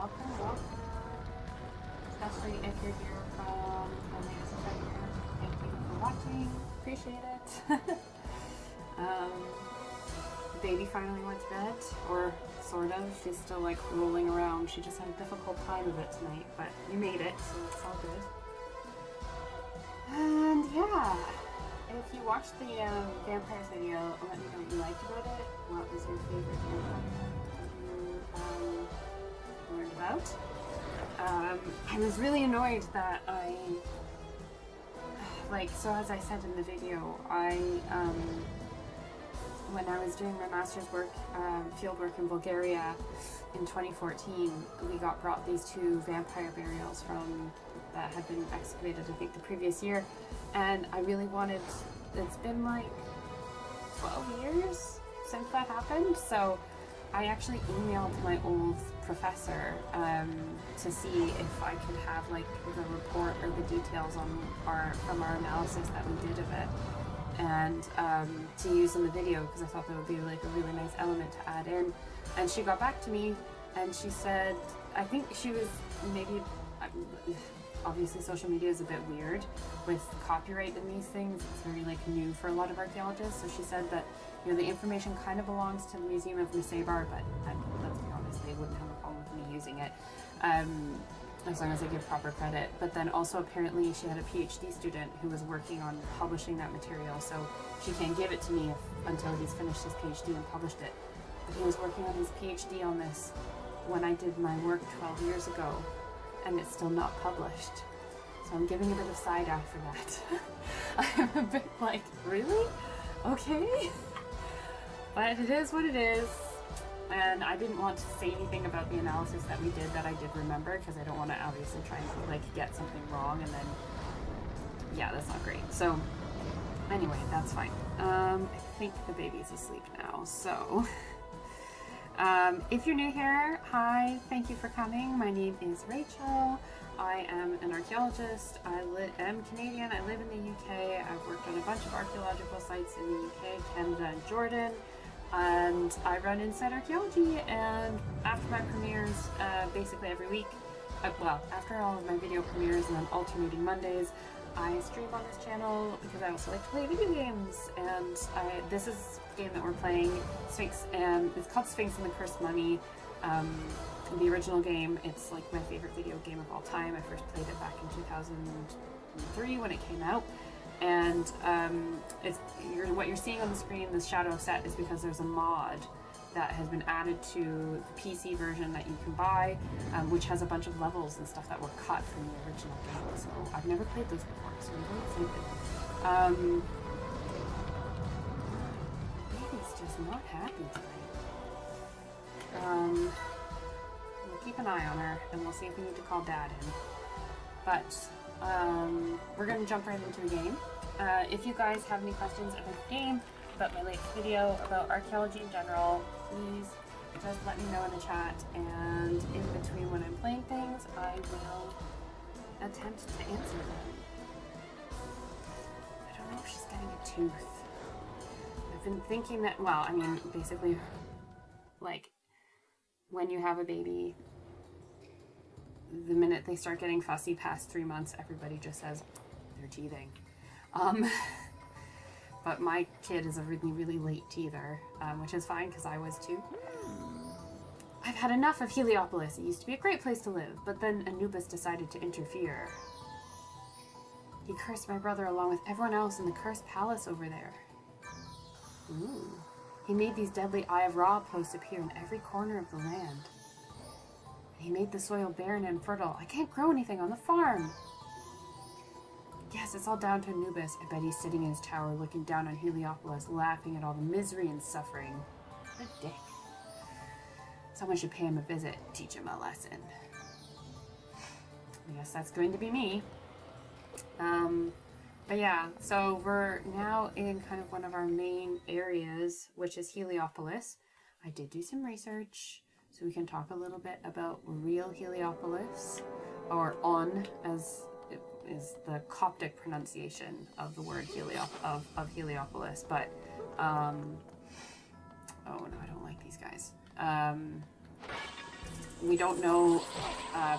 welcome. Especially if you're here from Atlanta, February. Thank you for watching. Appreciate it. Baby finally went to bed, or sort of. She's still like rolling around. She just had a difficult time of it tonight, but we made it, so it's all good. And yeah, if you watched the vampires video, let me know what you liked about it. What was your favorite vampire you learned about? I was really annoyed that so as I said in the video, when I was doing my master's work, field work in Bulgaria in 2014, we got brought these two vampire burials that had been excavated, I think, the previous year, and I really wanted, it's been like 12 years since that happened, so I actually emailed my old professor to see if I could have like the report or the details from our analysis that we did of it, and to use in the video, because I thought that would be like a really nice element to add in. And she got back to me and she said, I think she was maybe, obviously social media is a bit weird with copyright in these things. It's very like new for a lot of archaeologists. So she said that, you know, the information kind of belongs to the Museum of Nusaybin, but let's be honest, they wouldn't have a problem with me using it, as long as I give proper credit. But then also apparently she had a PhD student who was working on publishing that material, so she can't give it to me until he's finished his PhD and published it. But he was working on his PhD on this when I did my work 12 years ago, and it's still not published. So I'm giving a bit of side eye for that. I'm a bit like, really? Okay. But it is what it is. And I didn't want to say anything about the analysis that we did that I did remember, because I don't want to obviously try and like get something wrong and then, yeah, that's not great. So anyway, that's fine. I think the baby's asleep now, so if you're new here, hi, thank you for coming. My name is Rachel. I am an archaeologist. I am Canadian. I live in the UK. I've worked on a bunch of archaeological sites in the UK, Canada, and Jordan. And I run Inside Archaeology, and after my premieres, basically every week, after all of my video premieres and then alternating Mondays, I stream on this channel because I also like to play video games. And this is a game that we're playing, Sphinx, and it's called Sphinx and the Cursed Mummy. The original game, it's like my favorite video game of all time. I first played it back in 2003 when it came out. And what you're seeing on the screen, this shadow set, is because there's a mod that has been added to the PC version that you can buy, which has a bunch of levels and stuff that were cut from the original game. So I've never played those before, so I'm very excited. Baby's just not happy tonight. We'll keep an eye on her, and we'll see if we need to call Dad in. But we're going to jump right into the game. If you guys have any questions about the game, about my latest video, about archaeology in general, please just let me know in the chat, and in between when I'm playing things, I will attempt to answer them. I don't know if she's getting a tooth. I've been thinking that, well, I mean, basically, like, when you have a baby, the minute they start getting fussy past 3 months, everybody just says they're teething. But my kid is a really, really late teether, which is fine because I was too. I've had enough of Heliopolis. It used to be a great place to live, but then Anubis decided to interfere. He cursed my brother along with everyone else in the cursed palace over there. Ooh. He made these deadly Eye of Ra posts appear in every corner of the land. He made the soil barren and fertile. I can't grow anything on the farm. Yes, it's all down to Anubis. I bet he's sitting in his tower looking down on Heliopolis, laughing at all the misery and suffering. What a dick. Someone should pay him a visit, teach him a lesson. I guess that's going to be me. But yeah, so we're now in kind of one of our main areas, which is Heliopolis. I did do some research, so we can talk a little bit about real Heliopolis, or On, as it is the Coptic pronunciation of the word of Heliopolis. But oh no, I don't like these guys. We don't know.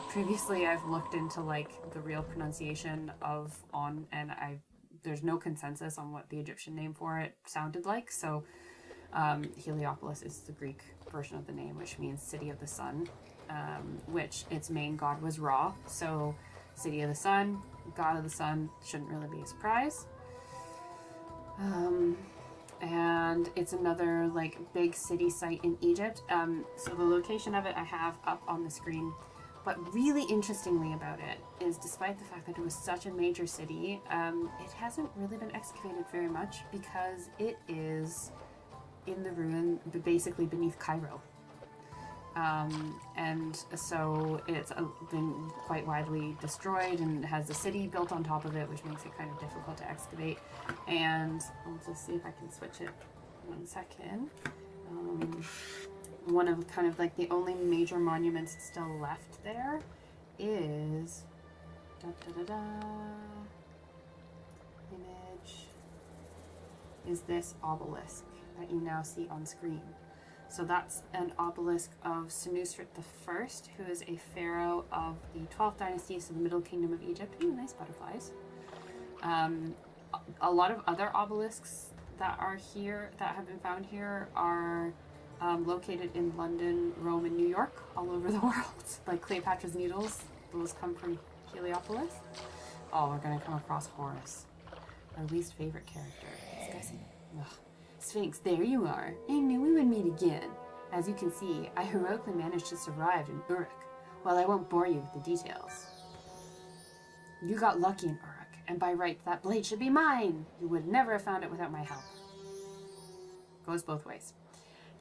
Previously, I've looked into like the real pronunciation of On, and there's no consensus on what the Egyptian name for it sounded like. So Heliopolis is the Greek version of the name, which means city of the sun, which its main god was Ra. So city of the sun, god of the sun, shouldn't really be a surprise. And it's another like big city site in Egypt. So the location of it I have up on the screen. But really interestingly about it is, despite the fact that it was such a major city, it hasn't really been excavated very much because it is in the ruin, basically beneath Cairo. And so it's been quite widely destroyed and has a city built on top of it, which makes it kind of difficult to excavate. And I'll just see if I can switch it 1 second. One of kind of like the only major monuments still left there is image is this obelisk that you now see on screen. So that's an obelisk of Senusret I, who is a pharaoh of the 12th dynasty, so the Middle Kingdom of Egypt. Ooh, nice butterflies. A lot of other obelisks that are here, that have been found here, are located in London, Rome, and New York, all over the world. Like Cleopatra's Needles, those come from Heliopolis. Oh, we're gonna come across Horus, our least favorite character. This guy's Sphinx, there you are. I knew we would meet again. As you can see, I heroically managed to survive in Uruk. Well, I won't bore you with the details. You got lucky in Uruk, and by rights that blade should be mine. You would never have found it without my help. Goes both ways.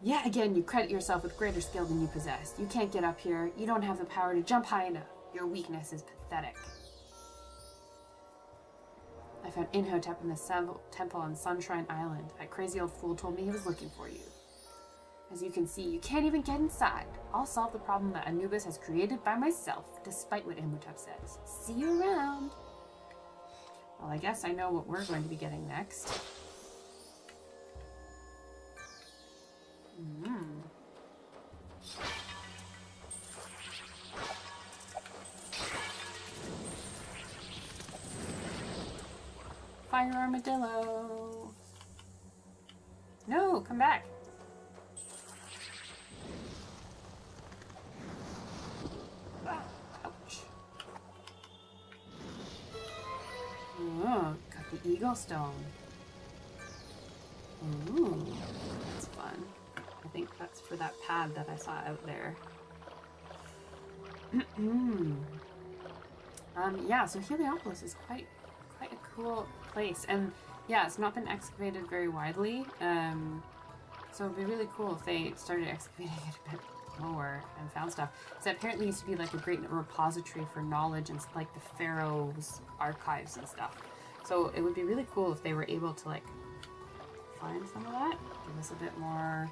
Yet again, you credit yourself with greater skill than you possess. You can't get up here. You don't have the power to jump high enough. Your weakness is pathetic. I found Imhotep in the temple on Sunshine Island. That crazy old fool told me he was looking for you. As you can see, you can't even get inside. I'll solve the problem that Anubis has created by myself, despite what Imhotep says. See you around. Well, I guess I know what we're going to be getting next. Fire armadillo. No, come back. Ouch. Oh, got the eagle stone. Ooh, that's fun. I think that's for that pad that I saw out there. Yeah, so Heliopolis is quite a cool place, and yeah, it's not been excavated very widely, so it'd be really cool if they started excavating it a bit more and found stuff. So apparently it used to be like a great repository for knowledge and like the pharaoh's archives and stuff. So it would be really cool if they were able to like find some of that, give us a bit more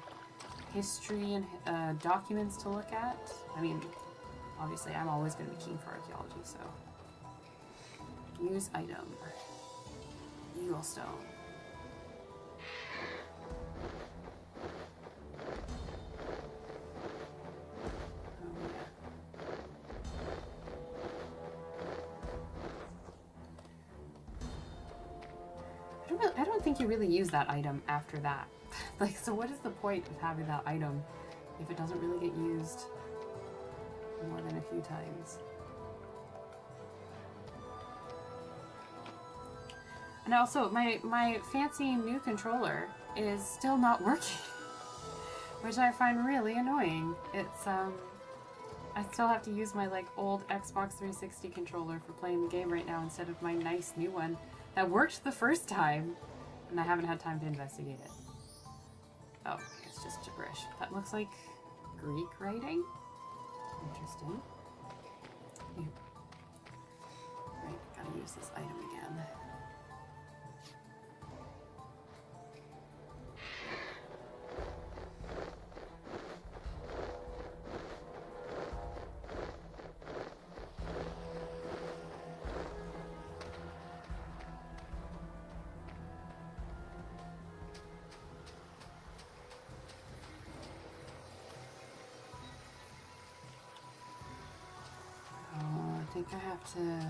history and documents to look at. I mean, obviously I'm always going to be keen for archaeology, so use item. Eagle stone. Oh yeah. I don't think you really use that item after that. Like, so what is the point of having that item if it doesn't really get used more than a few times? And also, my fancy new controller is still not working, which I find really annoying. It's, I still have to use my, like, old Xbox 360 controller for playing the game right now instead of my nice new one that worked the first time, and I haven't had time to investigate it. Oh, it's just gibberish. That looks like Greek writing. Interesting. Right, gotta use this item again. think I have to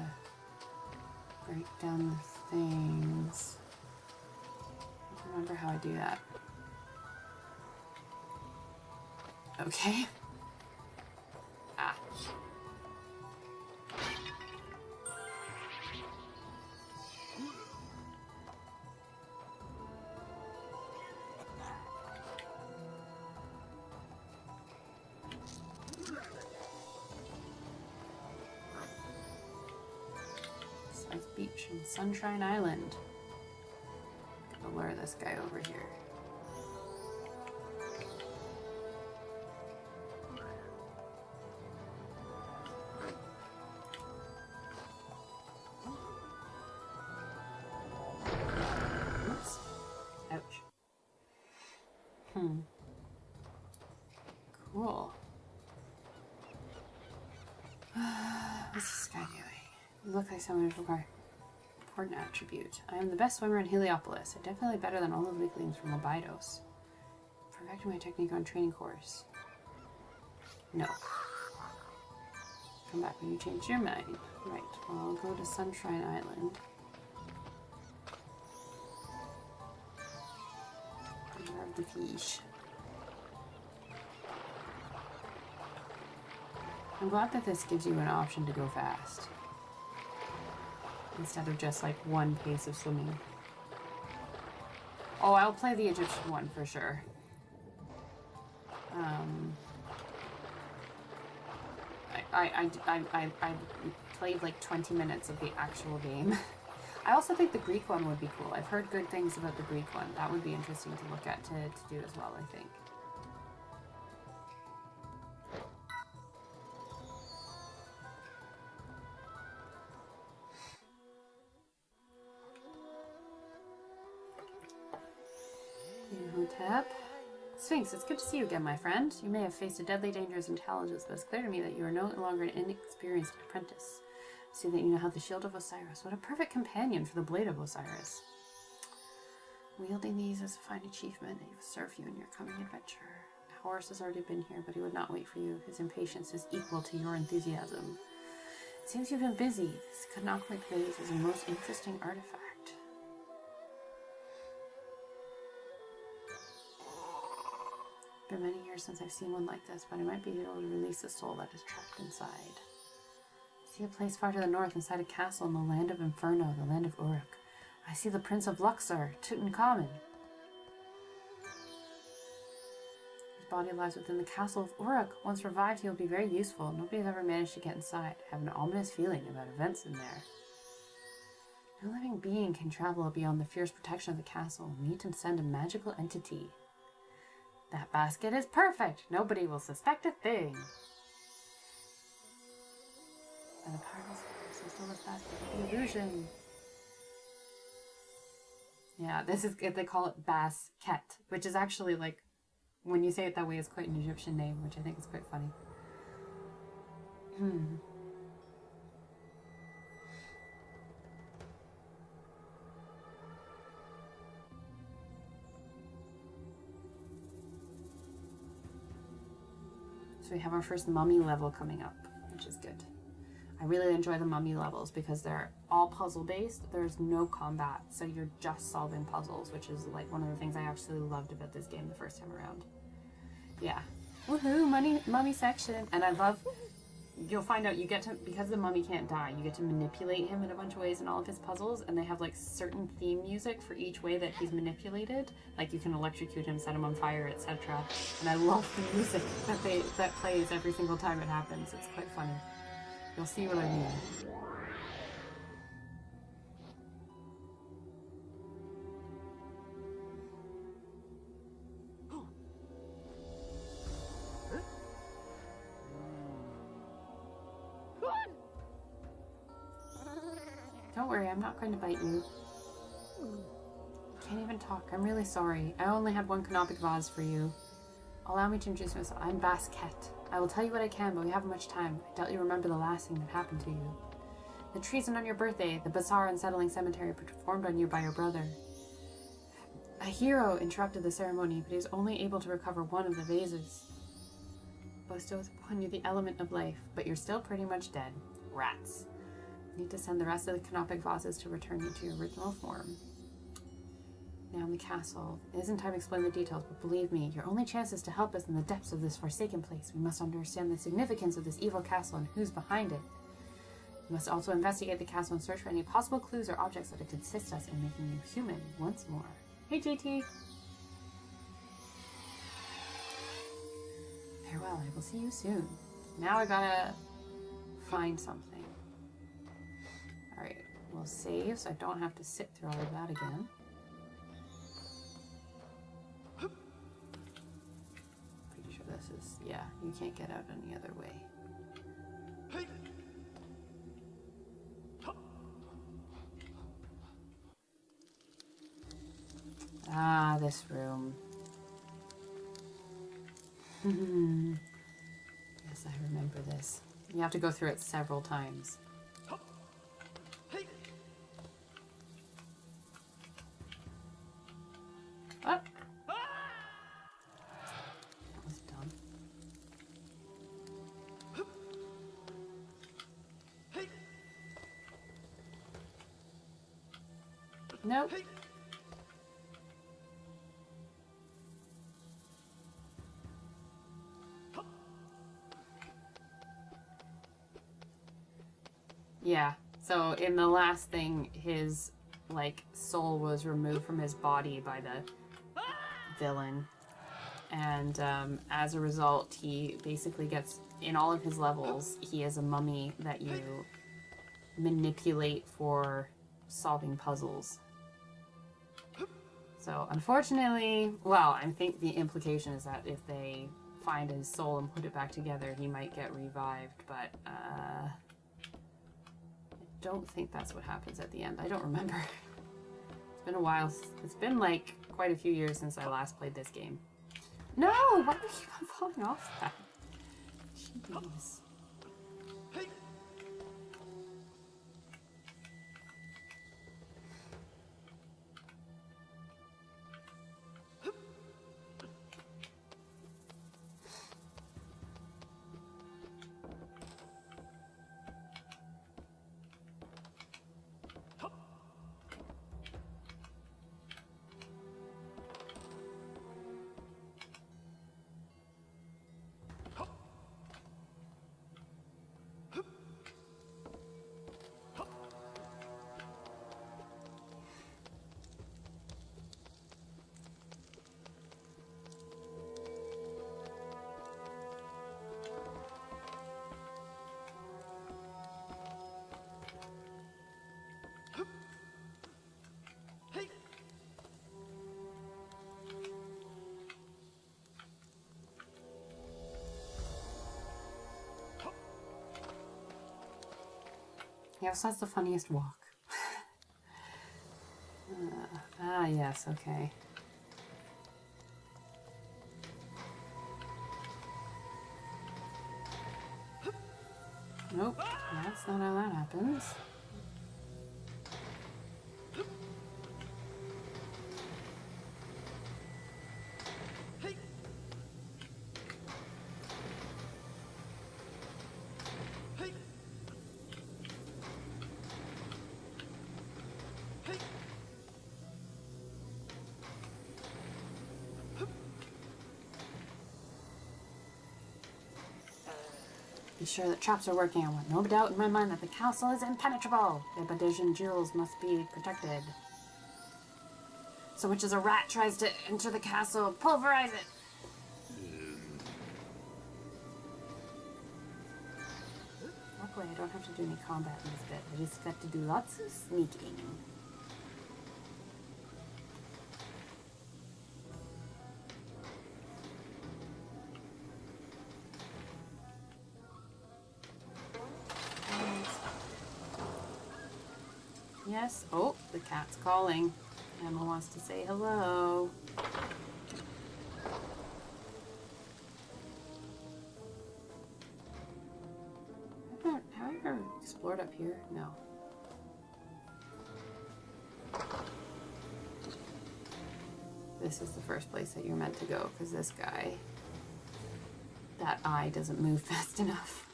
break down the things. I don't remember how I do that. Okay. Ah. South Beach and Sunshine Island. Gotta lure this guy over here. Oops. Ouch. Cool. What's this guy doing? You look like someone who's required. Important attribute. I am the best swimmer in Heliopolis. I'm definitely better than all the weaklings from Abydos. Perfecting my technique on training course. No. Come back when you change your mind. Right. Well, I'll go to Sunshine Island. Grab the fish. I'm glad that this gives you an option to go fast. Instead of just like one pace of swimming. Oh, I'll play the Egyptian one for sure. I played like 20 minutes of the actual game. I also think the Greek one would be cool. I've heard good things about the Greek one. That would be interesting to look at to do as well, I think. Imhotep. Sphinx, it's good to see you again, my friend. You may have faced a deadly dangerous intelligence, but it's clear to me that you are no longer an inexperienced apprentice. I see that you now have the shield of Osiris. What a perfect companion for the blade of Osiris. Wielding these is a fine achievement. He will serve you in your coming adventure. A horse has already been here, but he would not wait for you. His impatience is equal to your enthusiasm. It seems you've been busy. This canonic vase is a most interesting artifact. It's been many years since I've seen one like this, but I might be able to release the soul that is trapped inside. I see a place far to the north inside a castle in the land of Inferno, the land of Uruk. I see the Prince of Luxor, Tutankhamun. His body lies within the castle of Uruk. Once revived, he will be very useful. Nobody has ever managed to get inside. I have an ominous feeling about events in there. No living being can travel beyond the fierce protection of the castle. We need to send a magical entity. That basket is perfect. Nobody will suspect a thing. And the power of stole this basket with the illusion. Yeah, this is, they call it basket, which is actually like, when you say it that way, it's quite an Egyptian name, which I think is quite funny. So we have our first mummy level coming up, which is good. I really enjoy the mummy levels because they're all puzzle based. There's no combat, so you're just solving puzzles, which is like one of the things I absolutely loved about this game the first time around. Yeah. Woohoo, mummy section. And I love, you'll find out you get to, because the mummy can't die, you get to manipulate him in a bunch of ways in all of his puzzles, and they have like certain theme music for each way that he's manipulated. Like you can electrocute him, set him on fire, etc. And I love the music that plays every single time it happens. It's quite funny. You'll see what I mean. Don't worry, I'm not going to bite you. Can't even talk. I'm really sorry. I only had one canopic vase for you. Allow me to introduce myself. I'm Basket. I will tell you what I can, but we haven't much time. I doubt you remember the last thing that happened to you. The treason on your birthday, the bizarre unsettling cemetery performed on you by your brother. A hero interrupted the ceremony, but he was only able to recover one of the vases. Bestows upon you the element of life, but you're still pretty much dead. Rats. Need to send the rest of the canopic vases to return you to your original form. Now in the castle. It isn't time to explain the details, but believe me, your only chance is to help us in the depths of this forsaken place. We must understand the significance of this evil castle and who's behind it. We must also investigate the castle and search for any possible clues or objects that could assist us in making you human once more. Hey, JT! Farewell, I will see you soon. Now I gotta find something. Alright, we'll save so I don't have to sit through all of that again. Pretty sure this is, yeah, you can't get out any other way. Ah, this room. Yes, I remember this. You have to go through it several times. Oh! That was dumb. Nope. Yeah, so in the last thing, his, like, soul was removed from his body by the villain. And as a result, he basically gets, in all of his levels, he is a mummy that you manipulate for solving puzzles. So, unfortunately, well, I think the implication is that if they find his soul and put it back together, he might get revived, but, I don't think that's what happens at the end. I don't remember. It's been a while. It's been like quite a few years since I last played this game. No! Why do we keep on falling off that? Jeez. Yeah, so that's the funniest walk. Yes, okay. Nope, that's not how that happens. Be sure that traps are working. I want no doubt in my mind that the castle is impenetrable. The Abadesian jewels must be protected. So much as a rat tries to enter the castle, pulverize it. Luckily, I don't have to do any combat in this bit. I just got to do lots of sneaking. Yes. Oh, the cat's calling. Emma wants to say hello. Have I ever explored up here? No. This is the first place that you're meant to go, because this guy, that eye doesn't move fast enough.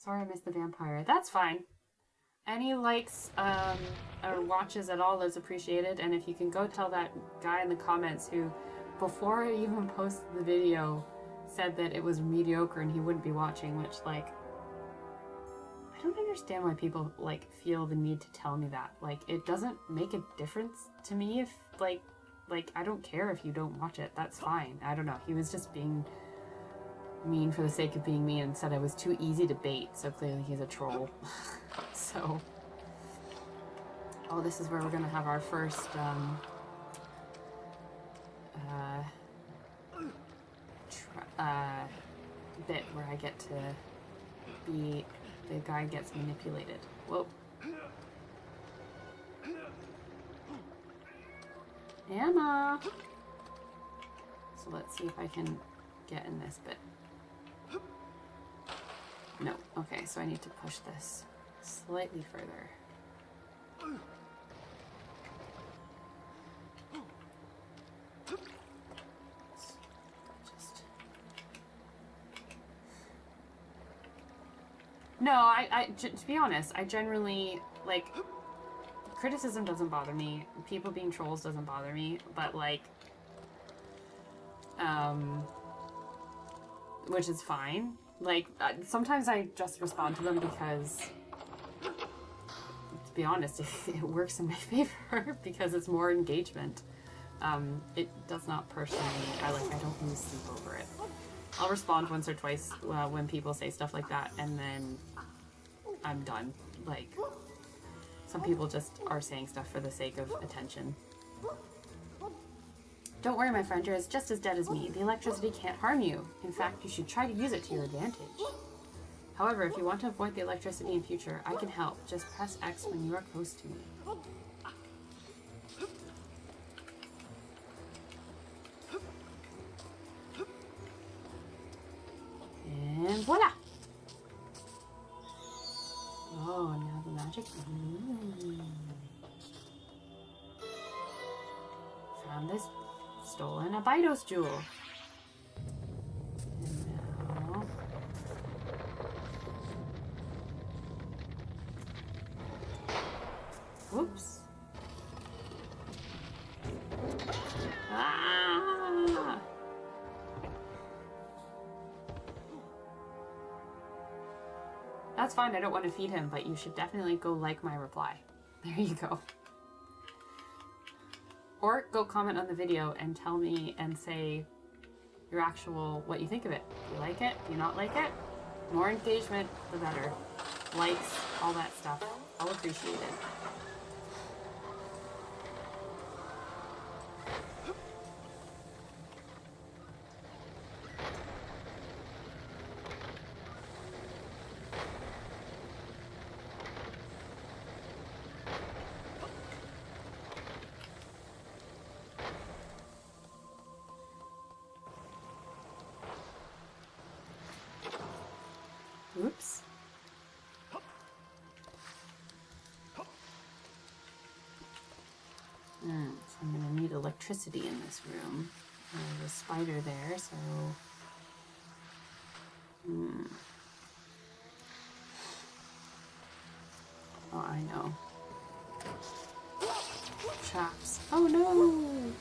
Sorry I missed the vampire. That's fine. Any likes or watches at all is appreciated, and if you can go tell that guy in the comments who, before I even posted the video, said that it was mediocre and he wouldn't be watching, which, like, I don't understand why people, like, feel the need to tell me that. Like, it doesn't make a difference to me if, like, I don't care if you don't watch it. That's fine. I don't know. He was just being mean for the sake of being mean and said I was too easy to bait, so clearly he's a troll. So, oh, this is where we're gonna have our first bit where I get to be the guy gets manipulated. Whoa. Anna! So let's see if I can get in this bit. No. Okay, so I need to push this slightly further. No, to be honest, I generally, like, criticism doesn't bother me. People being trolls doesn't bother me, but, like, which is fine. Like, sometimes I just respond to them because, to be honest, it works in my favor because it's more engagement. It does not personally, I don't lose sleep over it. I'll respond once or twice when people say stuff like that, and then I'm done. Like, some people just are saying stuff for the sake of attention. Don't worry, my friend, you're just as dead as me. The electricity can't harm you. In fact, you should try to use it to your advantage. However, if you want to avoid the electricity in future, I can help. Just press X when you are close to me. And voila! Oh, now the magic. Found this stolen Abydos jewel. And now... Whoops. Ah! That's fine, I don't want to feed him, but you should definitely go like my reply. There you go. Or go comment on the video and tell me and say your actual, what you think of it. Do you like it? Do you not like it? More engagement, the better. Likes, all that stuff. I'll appreciate it. Oops. So I'm going to need electricity in this room. There's a spider there, so... Oh, I know. Traps. Oh no!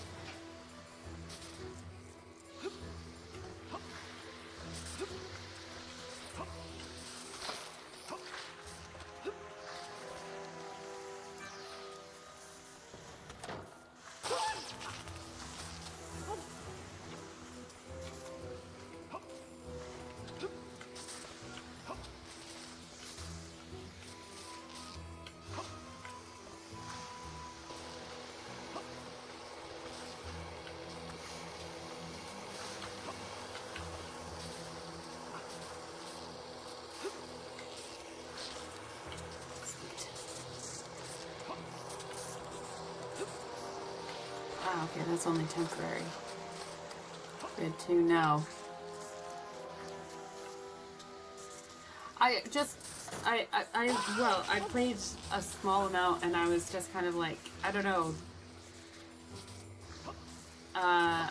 Ah, okay, that's only temporary. Good to know. I played a small amount and I was just kind of like, I don't know. I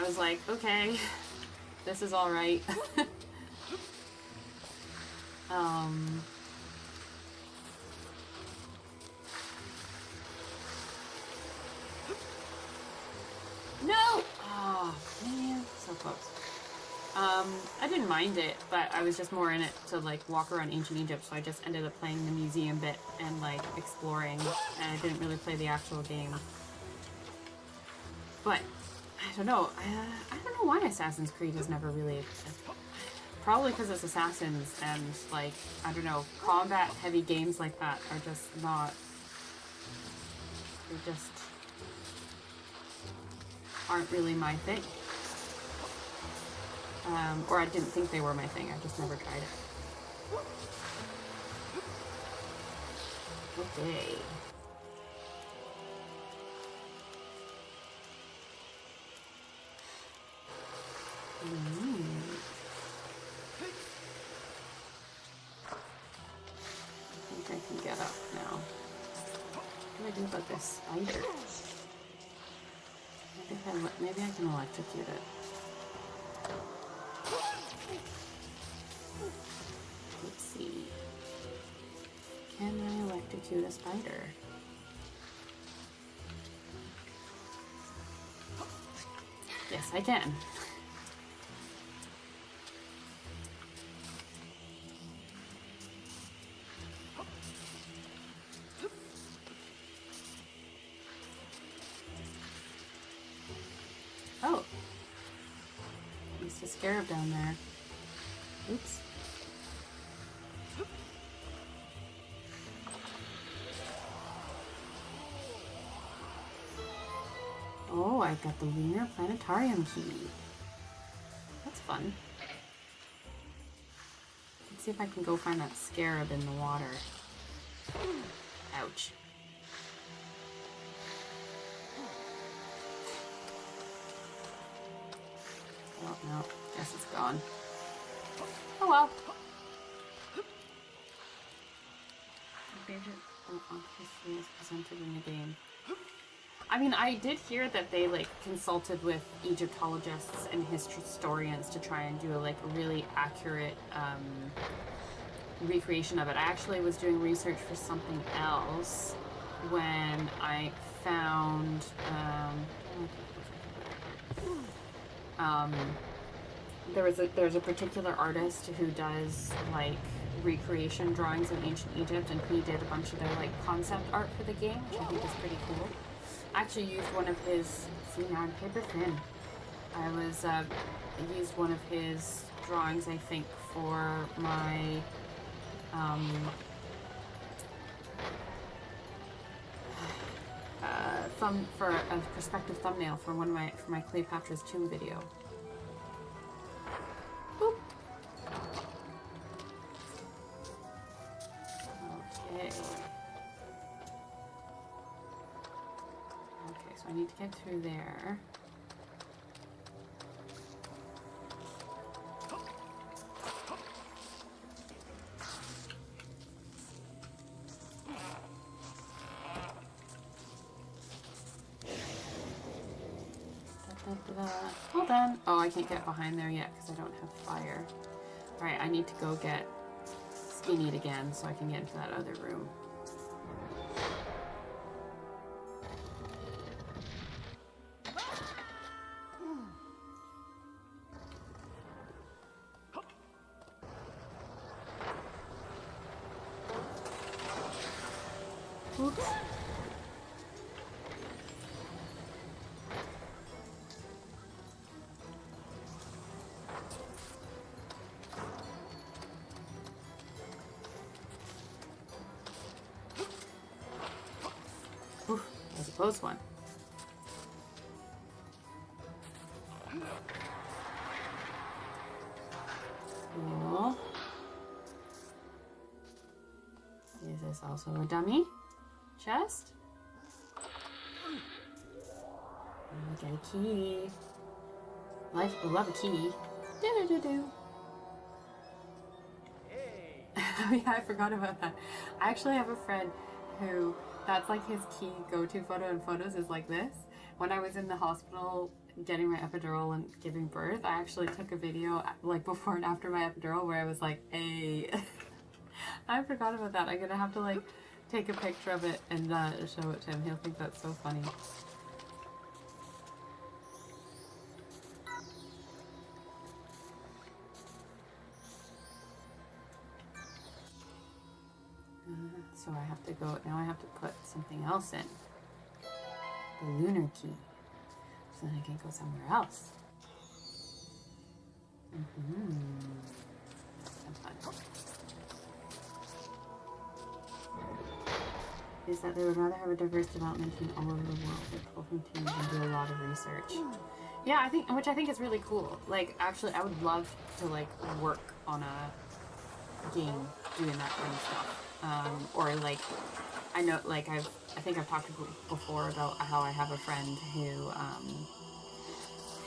was like, okay, this is alright. No! Oh, man, so close. I didn't mind it, but I was just more in it to like walk around ancient Egypt, so I just ended up playing the museum bit and like exploring, and I didn't really play the actual game. But I don't know. I don't know why Assassin's Creed has never really. Probably because it's Assassins, and like I don't know, combat-heavy games like that are just not. They just aren't really my thing. Or I didn't think they were my thing. I just never tried it. Okay. I think I can get up now. What do I do about this spider? Maybe I can electrocute it. Let's see. Can I electrocute a spider? Yes, I can. Oh. There's a scarab down there. Oops. Oh, I got the Lunar Planetarium key. That's fun. Let's see if I can go find that scarab in the water. Ouch. Oh, no. Guess it's gone. Oh well. Octopus is presented in the game. I mean, I did hear that they like consulted with Egyptologists and historians to try and do a really accurate recreation of it. I actually was doing research for something else when I found there's a particular artist who does like recreation drawings of ancient Egypt, and he did a bunch of their like concept art for the game, which I think is pretty cool. I actually used one of his. See, now I'm paper thin. I used one of his drawings, I think, for my for a prospective thumbnail for my Cleopatra's Tomb video. Boop. Okay. Okay, so I need to get through there. Hold on. Oh, I can't get behind there yet because I don't have fire. Alright, I need to go get skinnied again so I can get into that other room. Oops. Oof, that was a close one. Cool. Is this also a dummy chest? Oh, I got a key. Life will love a key. Do-do-do-do. Oh yeah, I forgot about that. I actually have a friend who, that's like his key go-to photo in photos is like this. When I was in the hospital getting my epidural and giving birth, I actually took a video like before and after my epidural where I was like, hey. I forgot about that. I'm gonna have to like take a picture of it and show it to him. He'll think that's so funny. So I have to go, now I have to put something else in. The lunar key. So then I can go somewhere else. Is that they would rather have a diverse development team all over the world. They pull from teams and do a lot of research. Yeah, which I think is really cool. Like, actually, I would love to like work on a game doing that kind of stuff. Or like, I know, like I think I've talked before about how I have a friend who,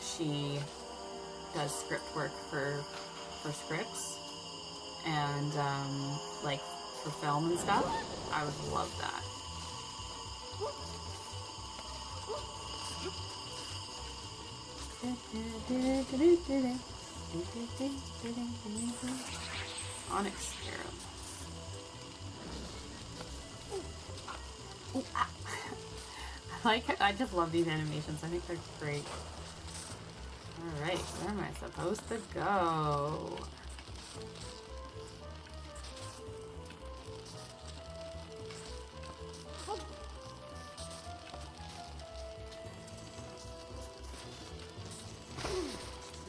she does script work for scripts and like for film and stuff. I would love that. Onyx scarab. Ooh, ah. I just love these animations. I think they're great. Alright, where am I supposed to go?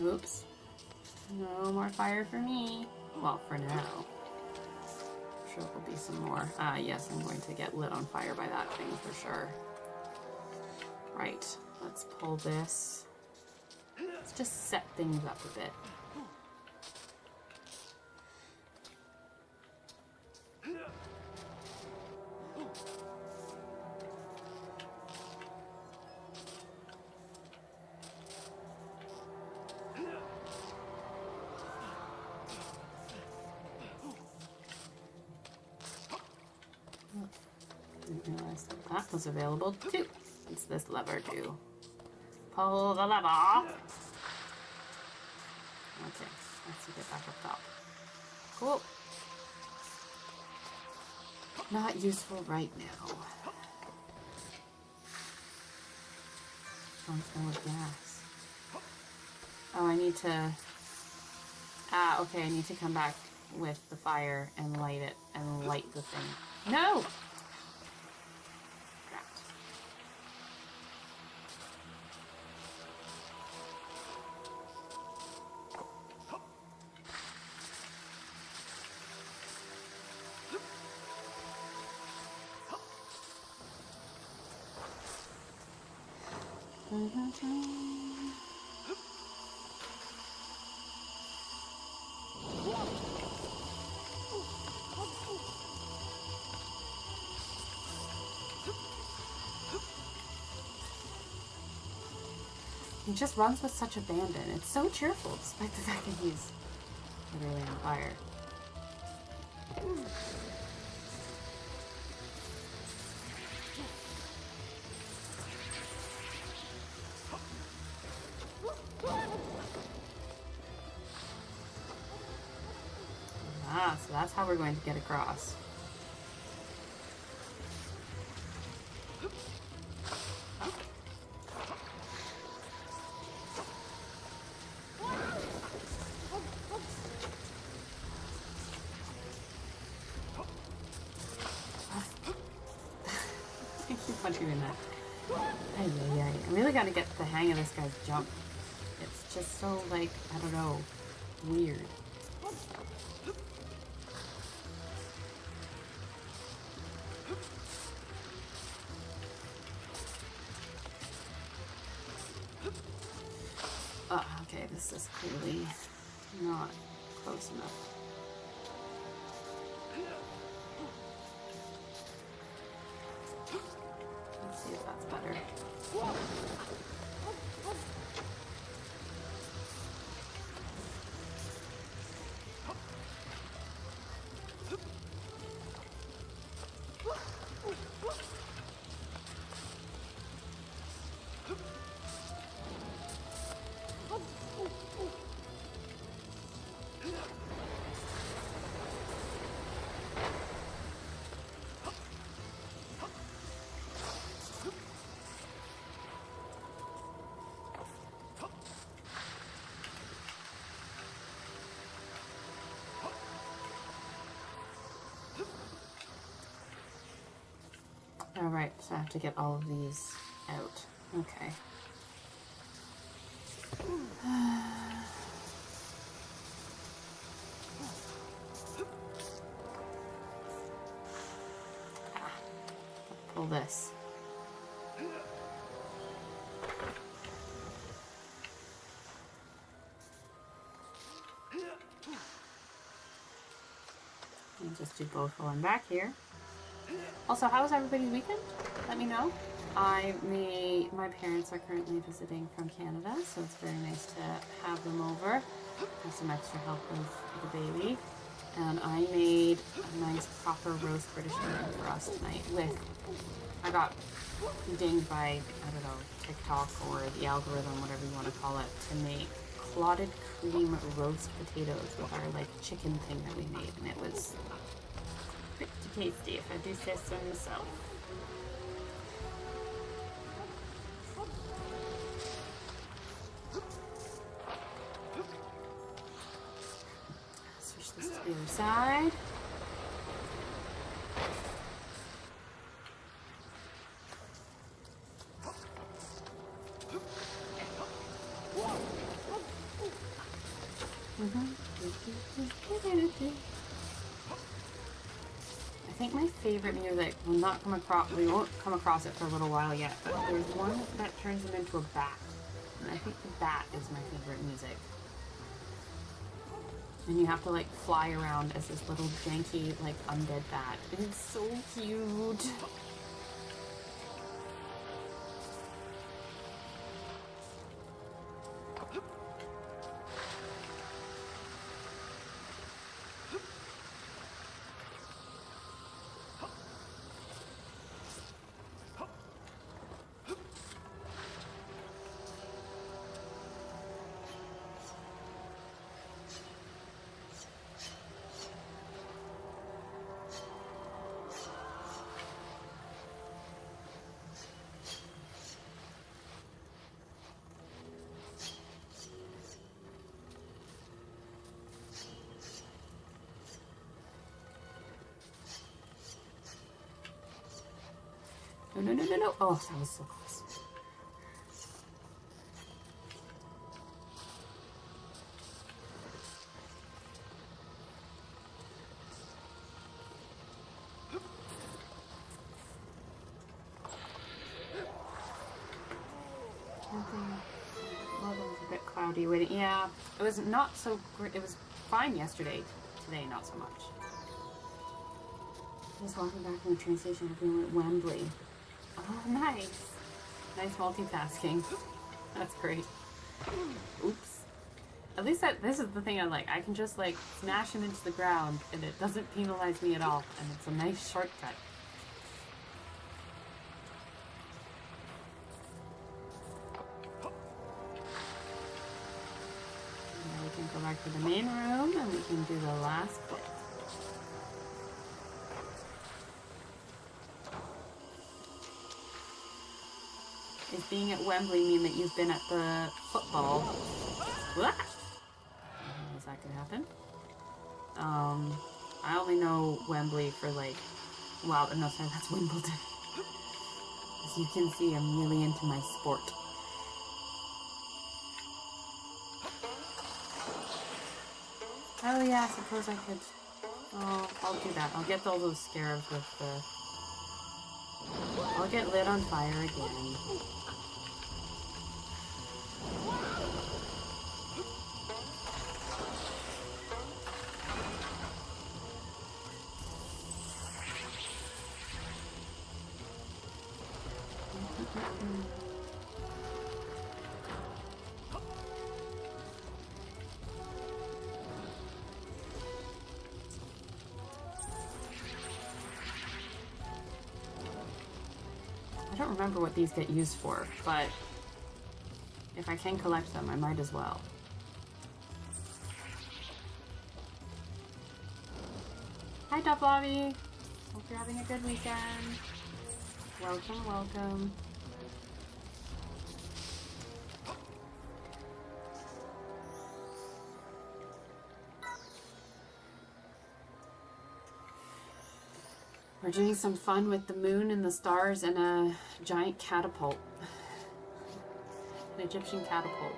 Oops. No more fire for me. Well, for now. I'm sure there'll be some more. Yes, I'm going to get lit on fire by that thing for sure. Right, let's pull this. Let's just set things up a bit. Didn't realize that was available too. What's this lever do? Pull the lever. Okay, let's get back up top. Cool. Not useful right now. Don't smell of gas. Oh, I need to... okay, I need to come back with the fire and light it and light the thing. No! He just runs with such abandon. It's so cheerful, despite the fact that he's literally on fire. So that's how we're going to get across. I really got to get the hang of this guy's jump. It's just so, like, I don't know, weird. Okay, this is clearly not close enough. Let's see if that's better. Oh, right. So I have to get all of these out. Okay. Pull this. And just do both while I'm back here. Also, how was everybody's weekend? Let me know. My parents are currently visiting from Canada, so it's very nice to have them over. Have some extra help with the baby. And I made a nice proper roast British chicken for us tonight I got dinged by, I don't know, TikTok or the algorithm, whatever you want to call it, to make clotted cream roast potatoes with our like chicken thing that we made, and it was pretty tasty if I do say so myself. Switch this to the other side. I think my favorite music will not come across, we won't come across it for a little while yet, but there's one that turns them into a bat. And I think the bat is my favorite music. And you have to like fly around as this little janky like undead bat. It's so cute. No. Oh, that was so close. Well, it was a bit cloudy. Yeah, it was not so great. It was fine yesterday. Today, not so much. Just walking back from the train station, everyone went Wembley. Oh, nice. Nice multitasking. That's great. Oops. At least this is the thing I like. I can just like smash him into the ground and it doesn't penalize me at all. And it's a nice shortcut. Now we can go back to the main room and we can do the last bit. Does being at Wembley mean that you've been at the football? What? Is that gonna happen? I only know Wembley for like, wow, no, sorry, that's Wimbledon. As you can see, I'm really into my sport. Oh yeah, I suppose I could, oh, I'll do that. I'll get all those scarabs with the, I'll get lit on fire again. I don't remember what these get used for, but if I can collect them, I might as well. Hi, Duff Lobby! Hope you're having a good weekend. Welcome, welcome. We're doing some fun with the moon and the stars and a giant catapult. An Egyptian catapult.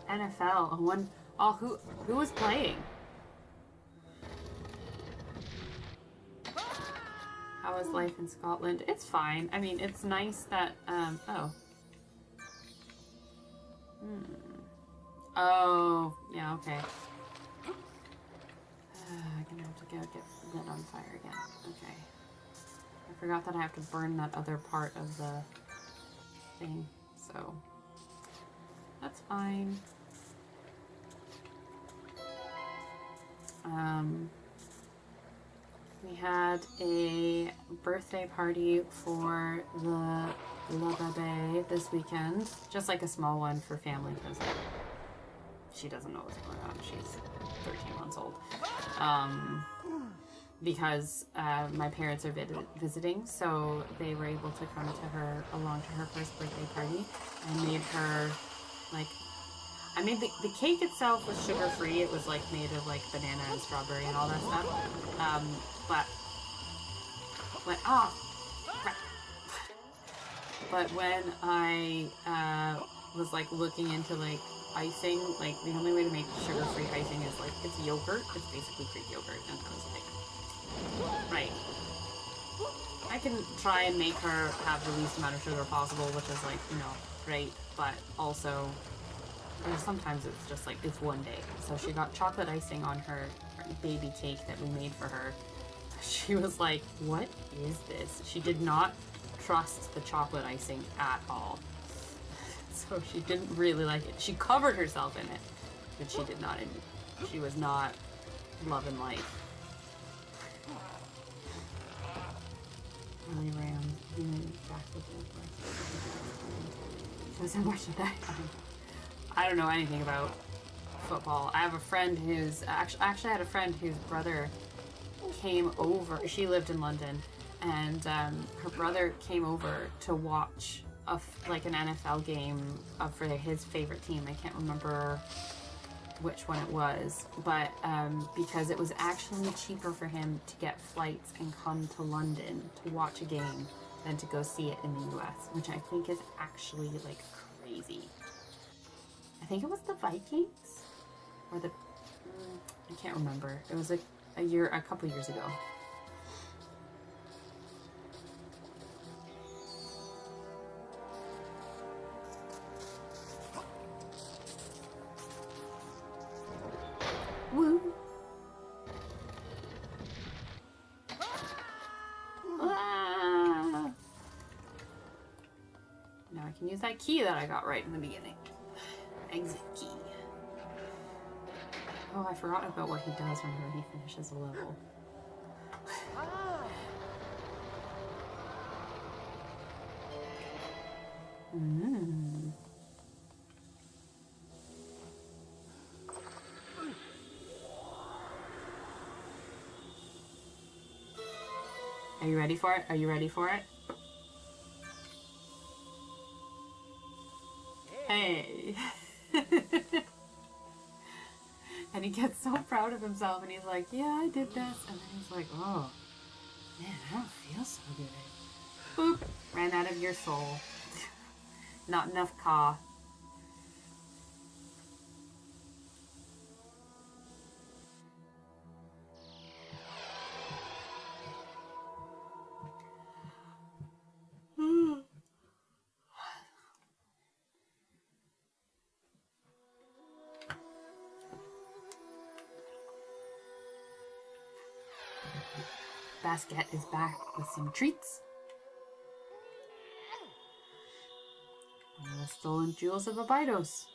NFL. Who was playing? How is life in Scotland? It's fine. I mean, it's nice that, oh. Oh, yeah, okay. I'm gonna have to go get lit on fire again. Okay. I forgot that I have to burn that other part of the thing, so that's fine. We had a birthday party for the Bebe this weekend. Just like a small one for family because she doesn't know what's going on. She's 13 months old. Because my parents are visiting, so they were able to come to her, along to her first birthday party. I made her, like, I made the cake itself was sugar-free. It was, like, made of, like, banana and strawberry and all that stuff. But when I was, like, looking into, like, icing, like, the only way to make sugar-free icing is, like, it's yogurt. It's basically Greek yogurt. And I was like, right. I can try and make her have the least amount of sugar possible, which is, like, you know, great. But also, sometimes it's just, like, it's one day. So she got chocolate icing on her baby cake that we made for her. She was like, what is this? She did not trust the chocolate icing at all. So she didn't really like it. She covered herself in it, but she did not. She was not loving life. Really ran back with it. I don't know anything about football. I have a friend who's actually I had a friend whose brother came over. She lived in London, and her brother came over to watch like an NFL game for his favorite team. I can't remember which one it was, but because it was actually cheaper for him to get flights and come to London to watch a game than to go see it in the US, which I think is actually, like, crazy. I think it was the Vikings or I can't remember. It was a couple years ago. Woo! Ah! Now I can use that key that I got right in the beginning. Exit key. Oh, I forgot about what he does whenever he finishes a level. Are you ready for it? Are you ready for it? Hey! And he gets so proud of himself, and he's like, yeah, I did this. And then he's like, oh, man, I don't feel so good. Boop! Ran out of your soul. Not enough ka. Basket is back with some treats. The stolen jewels of Abydos.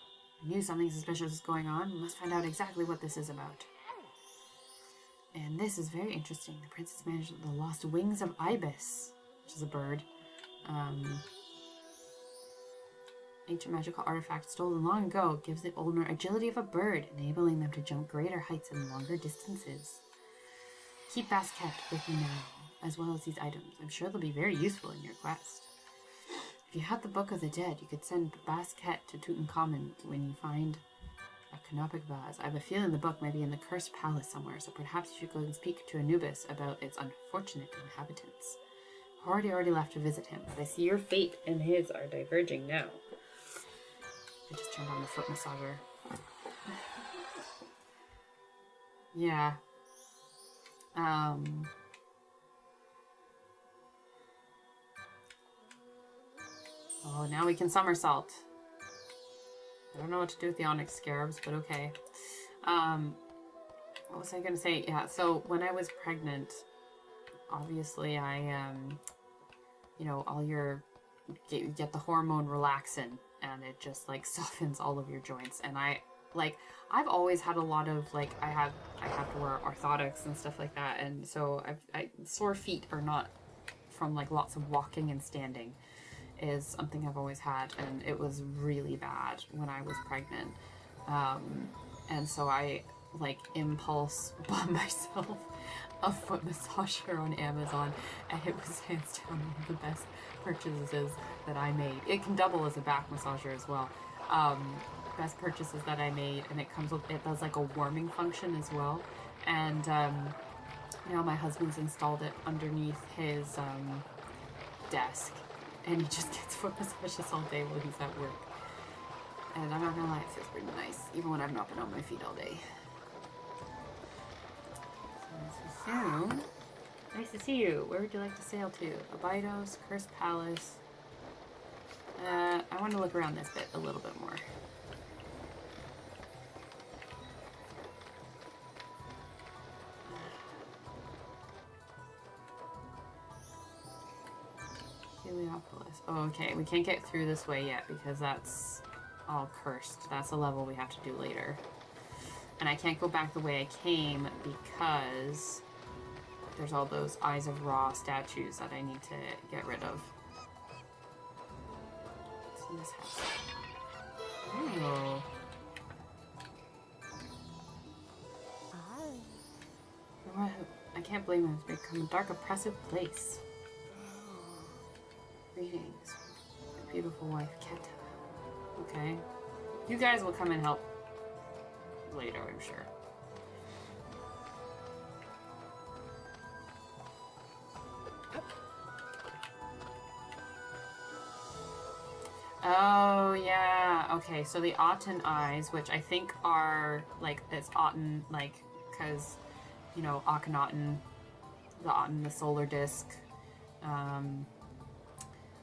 I knew something suspicious was going on. We must find out exactly what this is about. And this is very interesting. The princess managed the lost wings of Ibis, which is a bird. Ancient magical artifact stolen long ago gives the owner agility of a bird, enabling them to jump greater heights and longer distances. Keep Basket with you now, as well as these items. I'm sure they'll be very useful in your quest. If you had the Book of the Dead, you could send Basket to Tutankhamun when you find a canopic vase. I have a feeling the book may be in the Cursed Palace somewhere, so perhaps you should go and speak to Anubis about its unfortunate inhabitants. Hordy already left to visit him, but I see your fate and his are diverging now. I just turned on the foot massager. Yeah. Oh, now we can somersault. I don't know what to do with the onyx scarabs, but okay. What was I gonna say? Yeah, so when I was pregnant, obviously I, you know, you get the hormone relaxin, and it just, like, softens all of your joints. And I've always had a lot of, like, I have to wear orthotics and stuff like that, and so sore feet are not from, like, lots of walking and standing, is something I've always had, and it was really bad when I was pregnant. And so I, like, impulse bought myself a foot massager on Amazon, and it was hands down one of the best purchases that I made. It can double as a back massager as well. Best purchases that I made, and it does like a warming function as well. And now my husband's installed it underneath his desk, and he just gets foot massages all day while he's at work. And I'm not gonna lie, it feels pretty nice, even when I've not been on my feet all day. So, nice to see you. Where would you like to sail to? Abydos, Cursed Palace. I want to look around this bit a little bit more. Heliopolis. Oh, okay. We can't get through this way yet because that's all cursed. That's a level we have to do later. And I can't go back the way I came because there's all those Eyes of Ra statues that I need to get rid of. What's in this house? Oh. I can't believe it's become a dark, oppressive place. Greetings, your beautiful wife, Keta. Okay. You guys will come and help later, I'm sure. Oh, yeah. Okay, so the Aten eyes, which I think are, like, it's Aten, like, because, you know, Akhenaten, the Aten, the solar disk.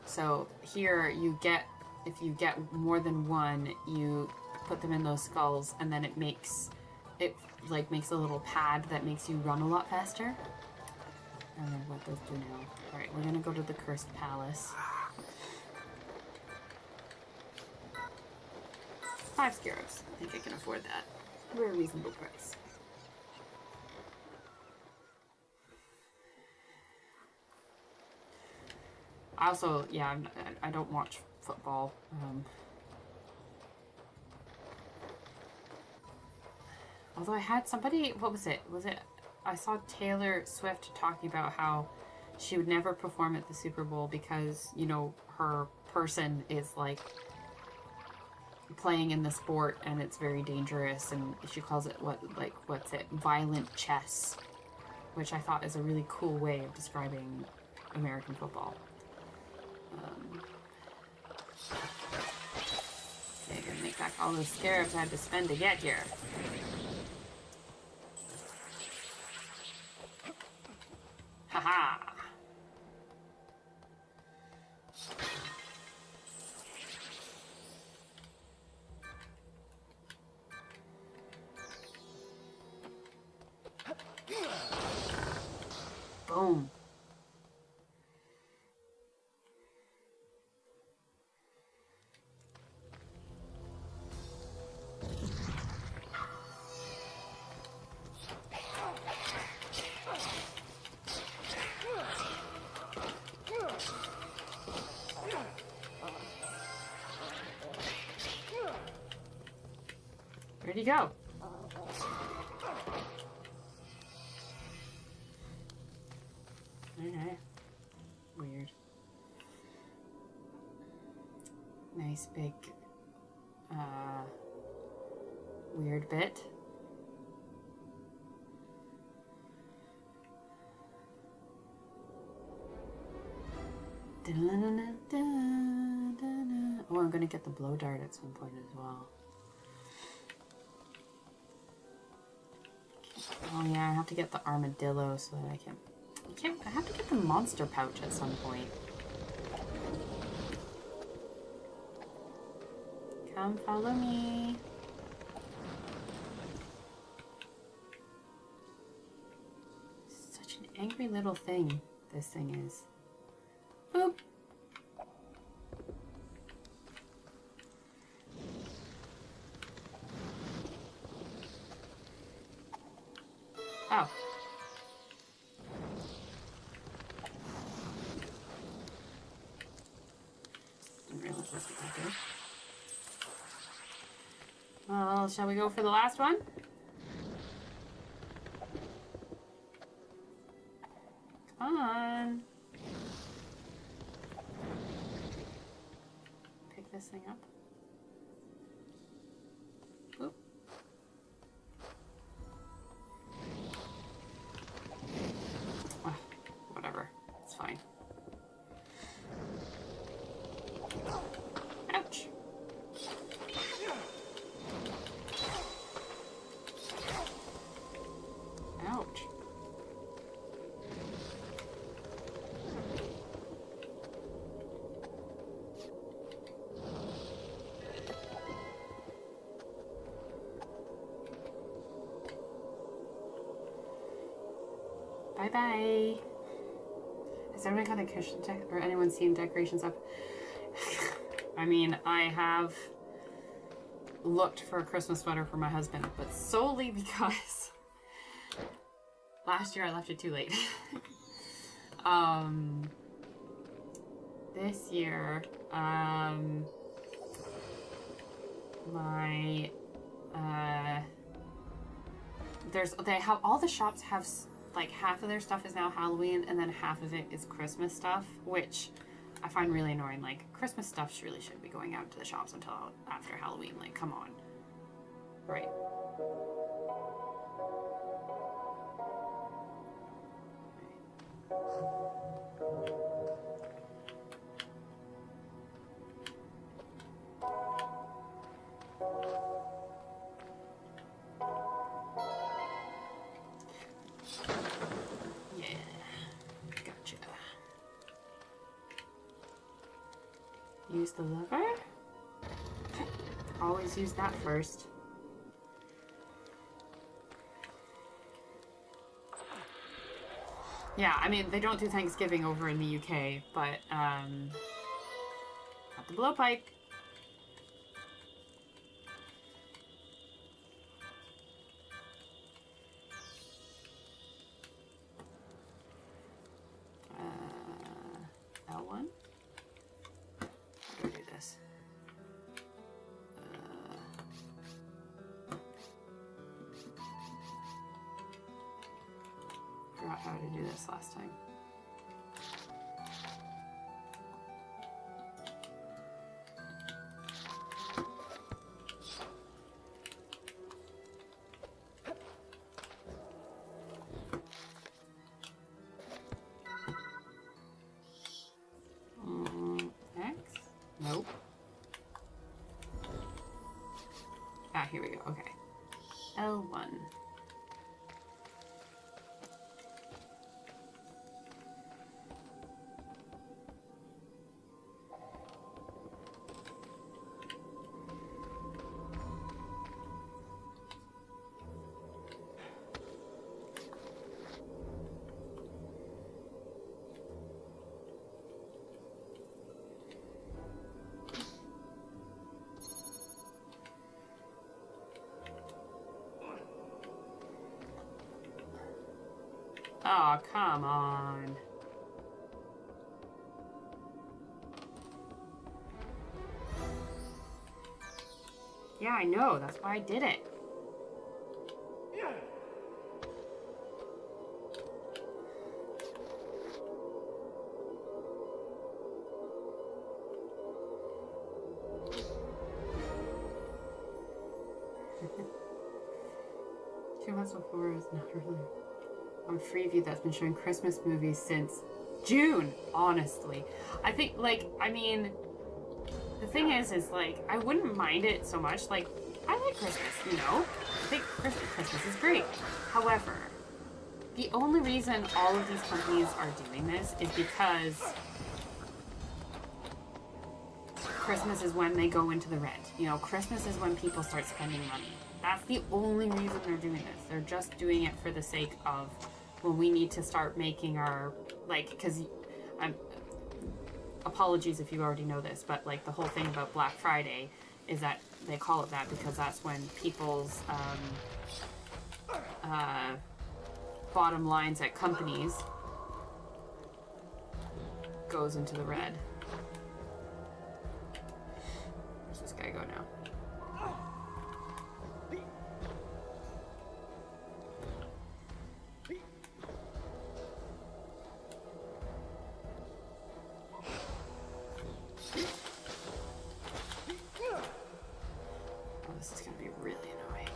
So here you get, if you get more than one, you put them in those skulls, and then it makes a little pad that makes you run a lot faster. I don't know what those do now. Alright, we're gonna go to the Cursed Palace. 5 scarabs. I think I can afford that. For a reasonable price. I also, yeah, I don't watch football. Although I had somebody, what was it? I saw Taylor Swift talking about how she would never perform at the Super Bowl because, you know, her person is, like, playing in the sport and it's very dangerous, and she calls it violent chess, which I thought is a really cool way of describing American football. Okay, gonna make back all those scarabs I had to spend to get here. Haha! Boom. Where'd he go? Okay. Weird. nice big weird bit. Oh, I'm gonna get the blow dart at some point as well. Oh yeah, I have to get the armadillo so that I have to get the monster pouch at some point. Come follow me. Such an angry little thing this thing is. Boop. Oh. Didn't realize that's what that did. Well, shall we go for the last one? Come on. Pick this thing up. Boop. Ah, whatever. It's fine. Ouch. Ouch. Bye-bye. Has everyone got a cushion or anyone seen decorations up? I mean, I have looked for a Christmas sweater for my husband, but solely because last year I left it too late. This year, they have, all the shops have, like, half of their stuff is now Halloween and then half of it is Christmas stuff, which I find really annoying. Like, Christmas stuff really shouldn't be going out to the shops until after Halloween. Like, come on. Right. Use the lever. Always use that first. Yeah, I mean, they don't do Thanksgiving over in the UK, but, got the blowpipe. L1? How do I do this? Forgot how to do this last time. X? Nope. Ah, here we go. Okay. L1. Oh, come on. Yeah, I know. That's why I did it. Channel 4 is not really on Freeview that's been showing Christmas movies since June, honestly. I think, like, I mean, the thing is like, I wouldn't mind it so much. Like, I like Christmas, you know? I think Christmas is great. However, the only reason all of these companies are doing this is because Christmas is when they go into the red. You know, Christmas is when people start spending money. That's the only reason they're doing this. They're just doing it for the sake of, well, we need to start making our, like, because apologies if you already know this, but like the whole thing about Black Friday is that they call it that because that's when people's bottom lines at companies goes into the red. Where's this guy go now? This is going to be really annoying.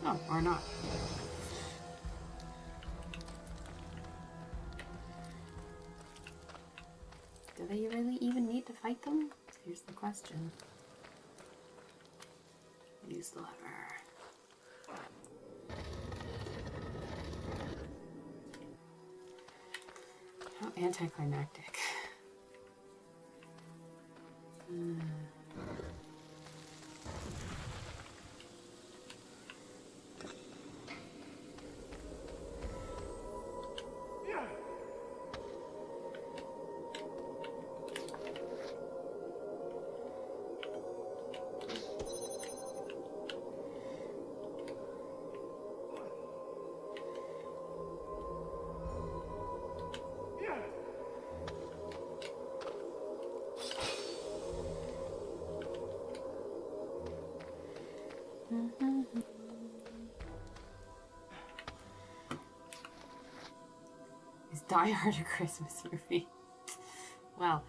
Oh, or not. Do they really even need to fight them? Here's the question. Use the lever. How anticlimactic. Is Die Hard a Christmas movie? Well,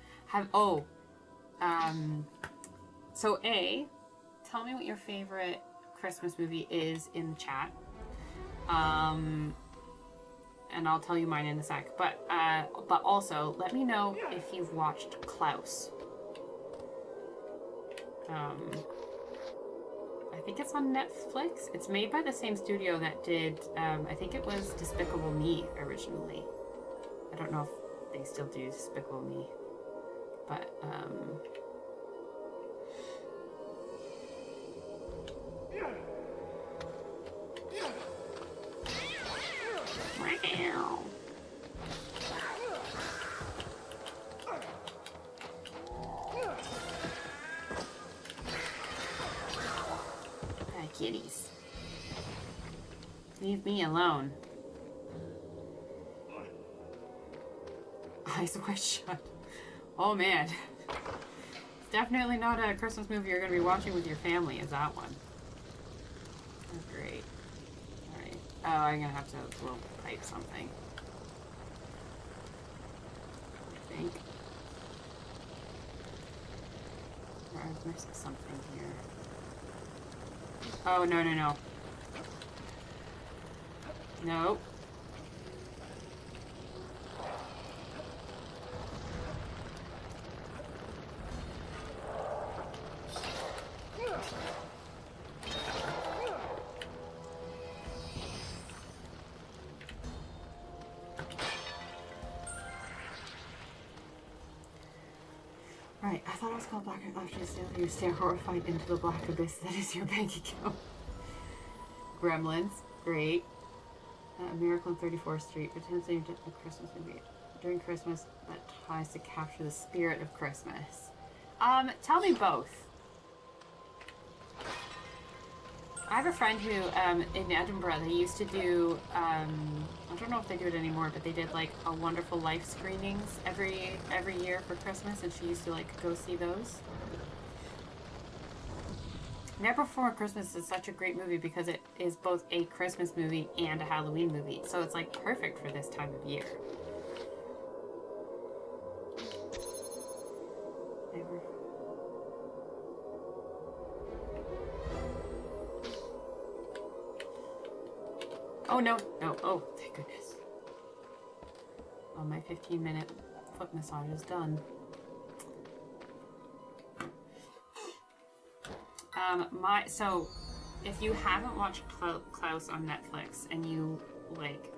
so A, tell me what your favorite Christmas movie is in the chat. And I'll tell you mine in a sec. But also, let me know if you've watched Klaus. I think it's on Netflix. It's made by the same studio that did, I think it was Despicable Me originally. I don't know if they still do Despicable Me, but, kitties. Leave me alone. Eyes wide shut. Oh man. It's definitely not a Christmas movie you're going to be watching with your family, is that one? Oh, great. Alright. Oh, I'm going to have to little pipe something. I think. Or I was missing something here. Oh, no, no, no. Nope. Right, I thought it was called Black After you stare horrified into the black abyss that is your bank account. Gremlins, great. Miracle on 34th Street, potentially a Christmas movie during Christmas that tries to capture the spirit of Christmas. Tell me both. I have a friend who, in Edinburgh, they used to do, I don't know if they do it anymore, but they did like a Wonderful Life screenings every year for Christmas, and she used to like go see those. Never Before Christmas is such a great movie because it is both a Christmas movie and a Halloween movie, so it's like perfect for this time of year. Oh, no. No. Oh, thank goodness. Oh, my 15-minute foot massage is done. So, if you haven't watched Klaus on Netflix and you, like,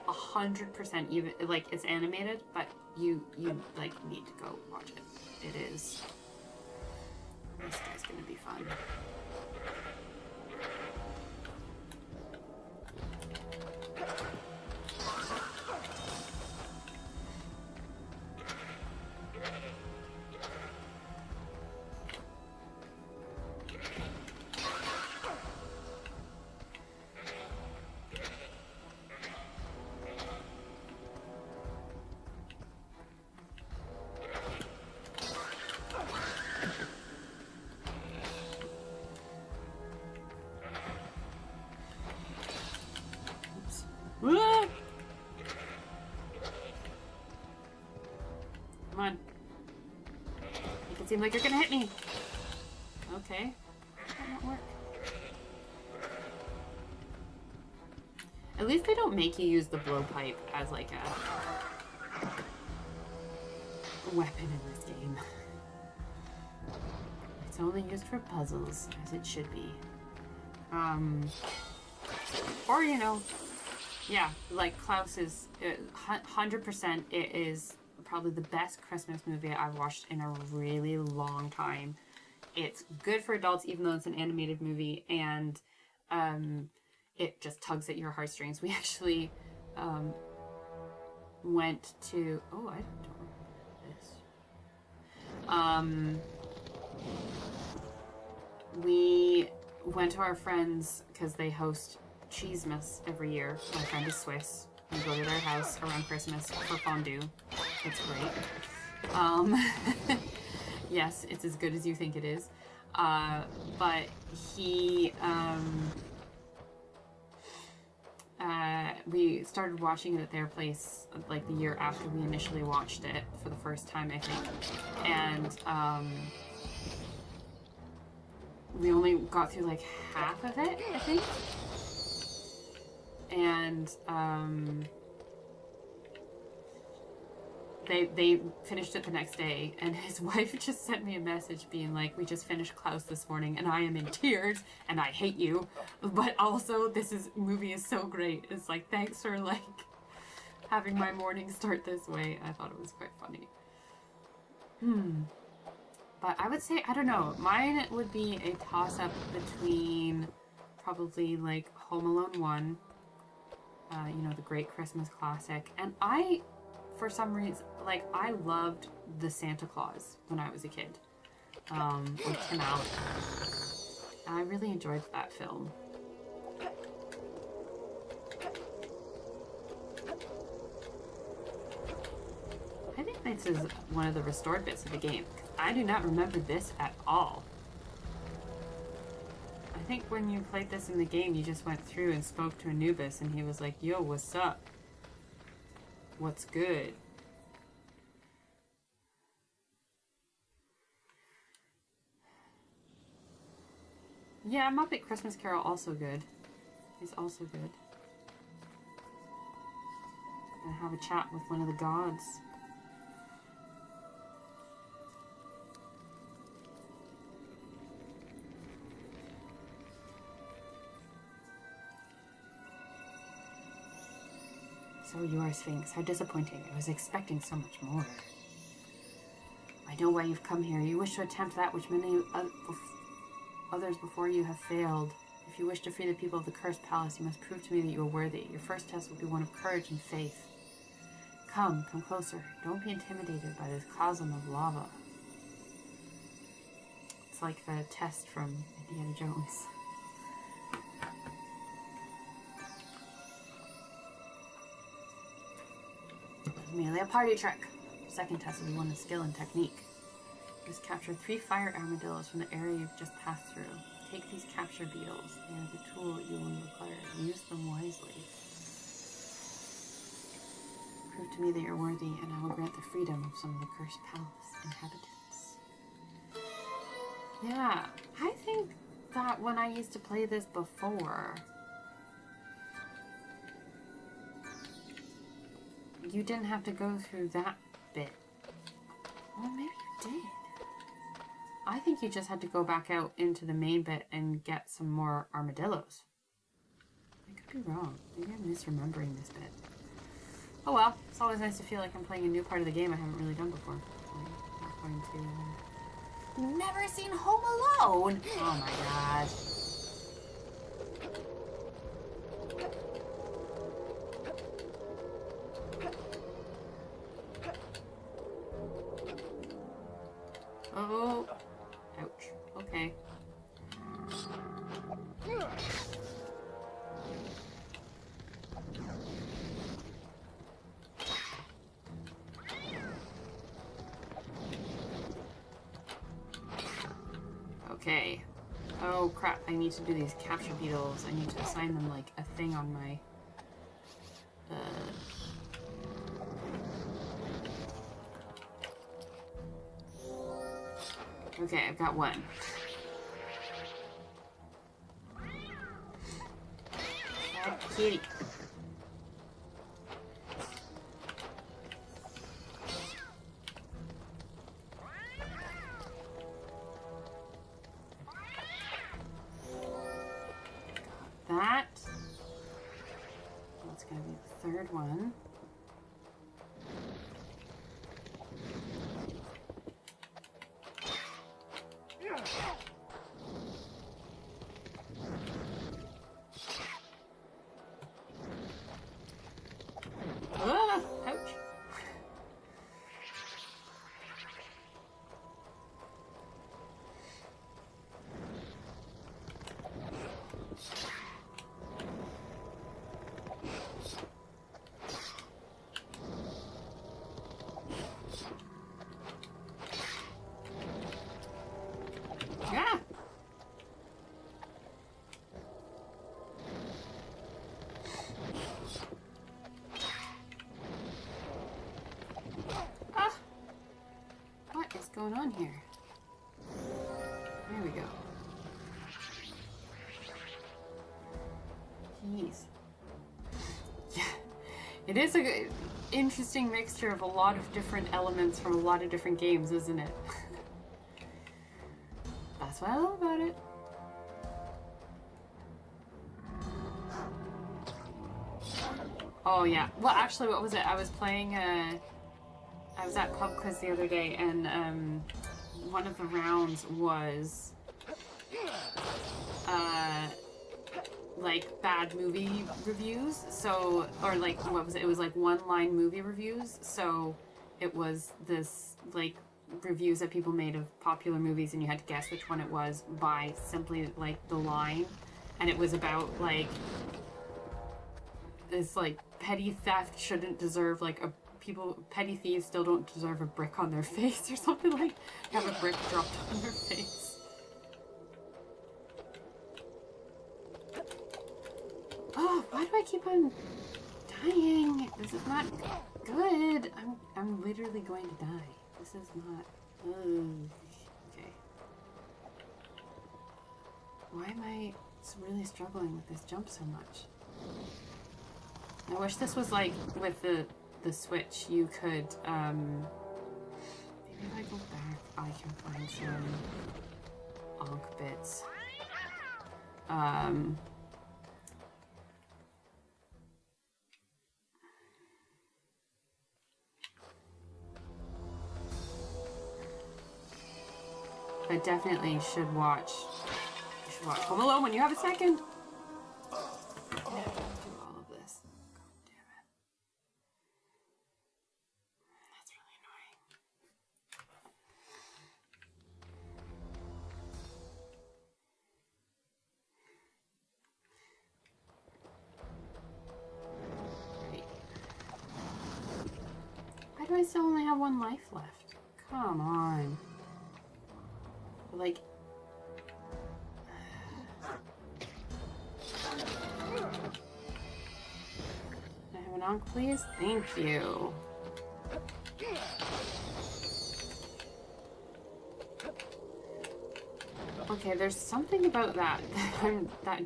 100% even, like, it's animated, but you like, need to go watch it. It is. This guy's gonna be fun. Come on. Make it seem like you're gonna hit me. Okay. That won't work. At least they don't make you use the blowpipe as like a weapon in this game. It's only used for puzzles, as it should be. Or, you know, yeah, like Klaus is 100%. It is probably the best Christmas movie I've watched in a really long time. It's good for adults, even though it's an animated movie, and it just tugs at your heartstrings. We actually went to... Oh, I don't remember this. We went to our friends because they host Cheesemas every year. My friend is Swiss. We go to their house around Christmas for fondue. It's great. Yes, it's as good as you think it is. But he... we started watching it at their place like the year after we initially watched it for the first time, I think. And we only got through like half of it, I think. And they finished it the next day, and his wife just sent me a message being like, we just finished Klaus this morning and I am in tears and I hate you, but also movie is so great. It's like, thanks for like having my morning start this way. I thought it was quite funny. But I would say, I don't know, mine would be a toss-up between probably like Home Alone 1, you know, the great Christmas classic, and for some reason, like, I loved the Santa Claus when I was a kid, with Tim Allen. I really enjoyed that film. I think this is one of the restored bits of the game. I do not remember this at all. I think when you played this in the game, you just went through and spoke to Anubis, and he was like, yo, what's up? What's good? Yeah, Muppet Christmas Carol also good. He's also good. And have a chat with one of the gods. So you are Sphinx. How disappointing. I was expecting so much more. I know why you've come here. You wish to attempt that which many others before you have failed. If you wish to free the people of the cursed palace, you must prove to me that you are worthy. Your first test will be one of courage and faith. Come closer. Don't be intimidated by this chasm of lava. It's like the test from Indiana Jones. Merely a party trick. Second test will be one of skill and technique. Just capture 3 fire armadillos from the area you've just passed through. Take these capture beetles. They are the tool you will require. Use them wisely. Prove to me that you're worthy, and I will grant the freedom of some of the cursed palace inhabitants. Yeah, I think that when I used to play this before, you didn't have to go through that bit. Well, maybe you did. I think you just had to go back out into the main bit and get some more armadillos. I could be wrong. Maybe I'm misremembering this bit. Oh well, it's always nice to feel like I'm playing a new part of the game I haven't really done before. I'm not going to... Never seen Home Alone! Oh my gosh. Oh, ouch. Okay. Okay. Oh crap, I need to do these capture beetles. I need to assign them like a thing on my... Okay, I've got one. Bad kitty. Got that. That's gonna be the third one. Going on here? There we go. Jeez. Yeah, it is a good, interesting mixture of a lot of different elements from a lot of different games, isn't it? That's what I love about it. Oh yeah. Well, actually, what was it? I was playing I was at Pub Quiz the other day, and one of the rounds was like bad movie reviews. So, or like, what was it? It was like one-line movie reviews. So it was this like reviews that people made of popular movies, and you had to guess which one it was by simply like the line. And it was about like this like petty theft shouldn't deserve like a petty thieves still don't deserve a brick on their face or something, like have a brick dropped on their face. Oh, why do I keep on dying? This is not good. I'm literally going to die. This is not. Okay. Why am I really struggling with this jump so much? I wish this was like with the Switch, you could, maybe if I go back, I can find some Ankh bits. I definitely should watch, Home Alone when you have a second. I still only have one life left. Come on. Like... Can I have an Ankh, please? Thank you. Okay, there's something about that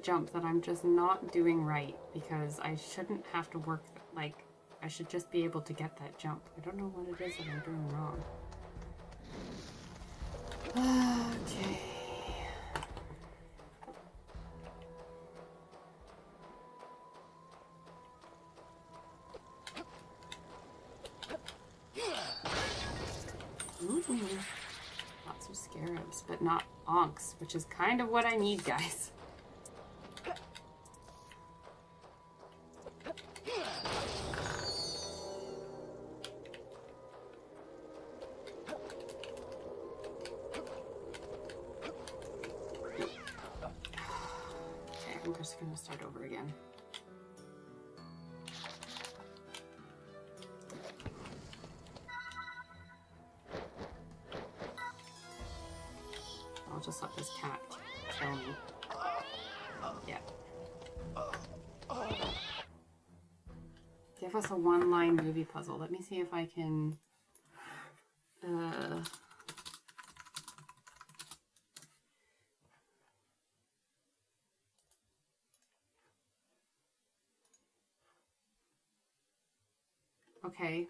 jump that I'm just not doing right, because I shouldn't have to work like I should just be able to get that jump. I don't know what it is that I'm doing wrong. Okay. Ooh. Lots of scarabs, but not onks, which is kind of what I need, guys. Okay, I'm just going to start over again. I'll just let this cat kill me. Yeah. Give us a one-line movie puzzle. Let me see if I can... Okay.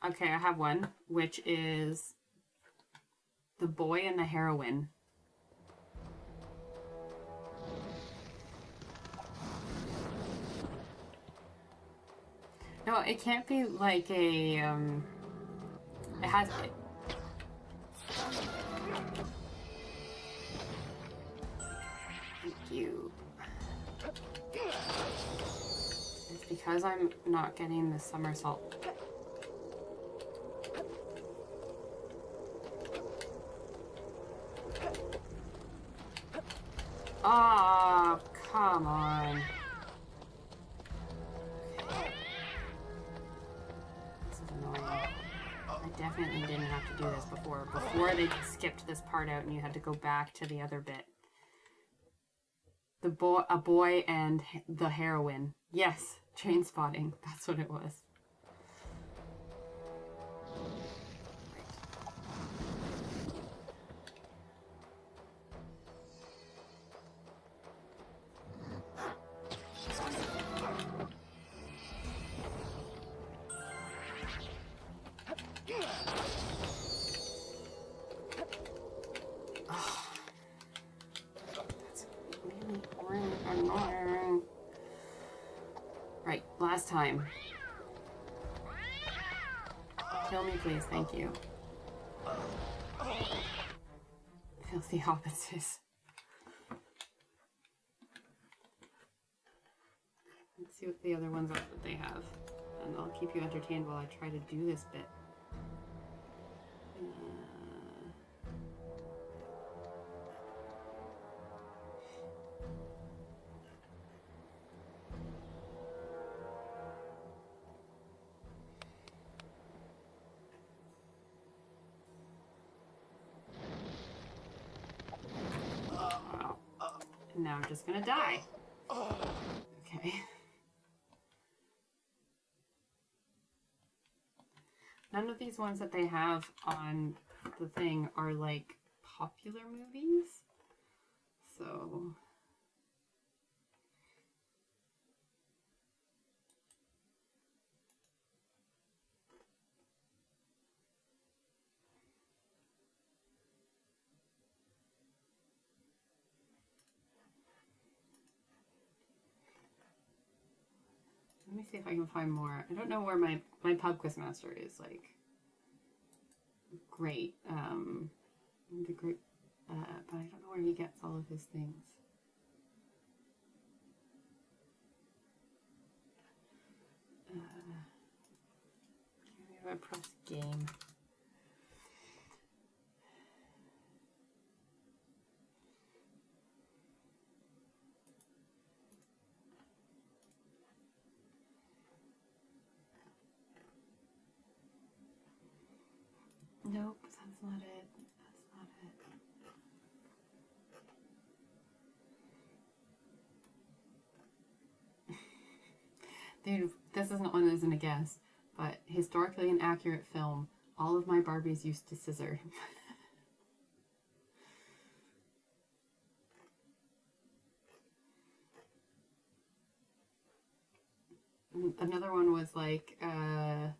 Okay, I have one, which is the boy and the heroine. No, it can't be like a, it has... Thank you. It's because I'm not getting the somersault. Ah, oh, come on. This is annoying. I definitely didn't have to do this before. Before they skipped this part out and you had to go back to the other bit. A boy and the heroine. Yes, train spotting. That's what it was. Right, last time. Kill me, please. Thank you. Filthy hobbitses. Let's see what the other ones are that they have. And I'll keep you entertained while I try to do this bit. Now I'm just gonna die. Okay. None of these ones that they have on the thing are like popular movies. So let me see if I can find more. I don't know where my pub quiz master is like great. The great, but I don't know where he gets all of his things. Maybe I press game. Nope, that's not it. That's not it. Dude, this isn't a guess, but historically inaccurate film. All of my Barbies used to scissor. Another one was like, oh,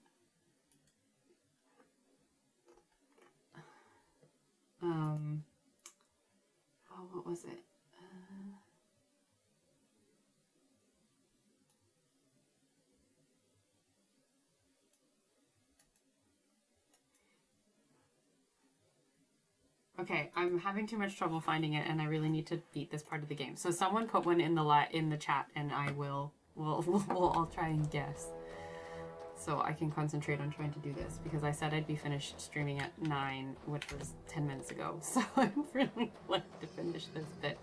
what was it? Okay, I'm having too much trouble finding it, and I really need to beat this part of the game. So someone put one in the chat, and I will we'll all try and guess, so I can concentrate on trying to do this, because I said I'd be finished streaming at 9, which was 10 minutes ago. So I'm really like to finish this bit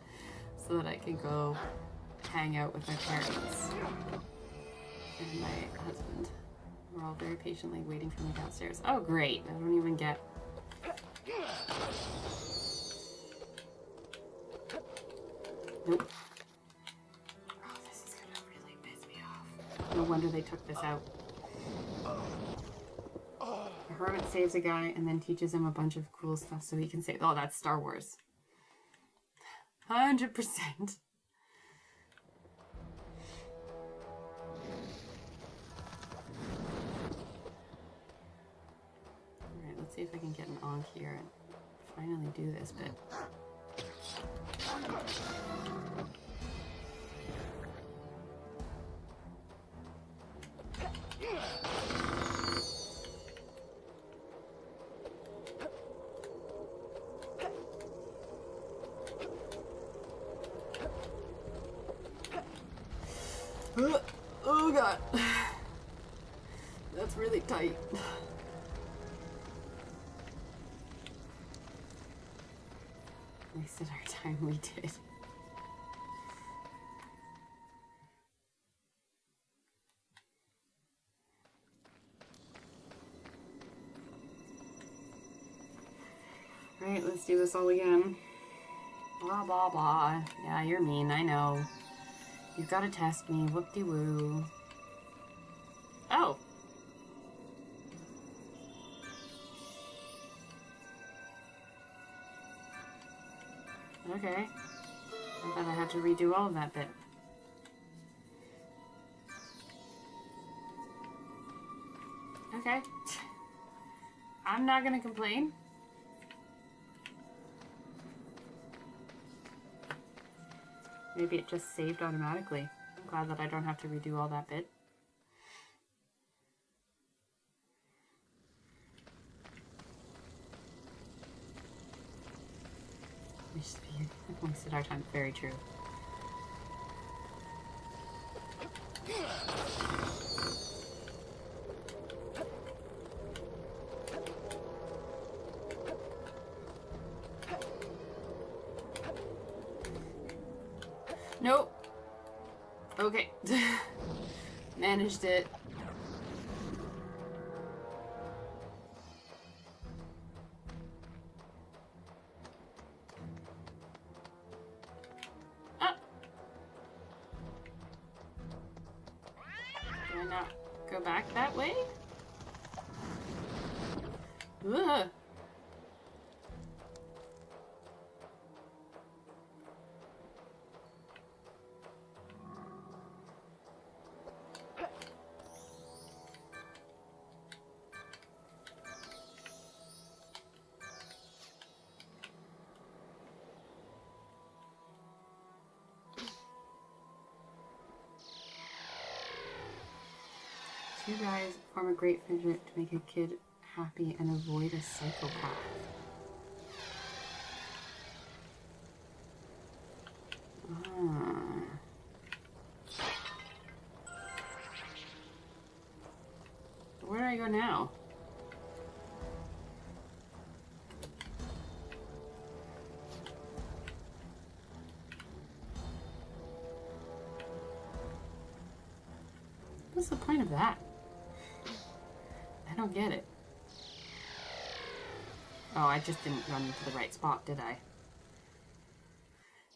so that I can go hang out with my parents and my husband. We're all very patiently waiting for me downstairs. Oh, great! I don't even get. Nope. Oh, this is gonna really piss me off. No wonder they took this out. A hermit saves a guy and then teaches him a bunch of cool stuff so he can save. Oh, that's Star Wars. 100%. Alright, let's see if I can get an Ankh here and finally do this bit. Oh god. That's really tight. Wasted our time, we did. Right, let's do this all again. Blah blah blah. Yeah, you're mean, I know. You've got to test me. Whoop-de-woo. Oh! Okay. I thought I had to redo all of that bit. Okay. I'm not gonna complain. Maybe it just saved automatically. I'm glad that I don't have to redo all that bit. We just wasted our time. Very true. Nope. Okay. Managed it. Ah. Do I not go back that way? Ugh. Two guys form a great friendship to make a kid happy and avoid a psychopath. Where do I go now? What's the point of that? I don't get it. Oh, I just didn't run into the right spot, did I?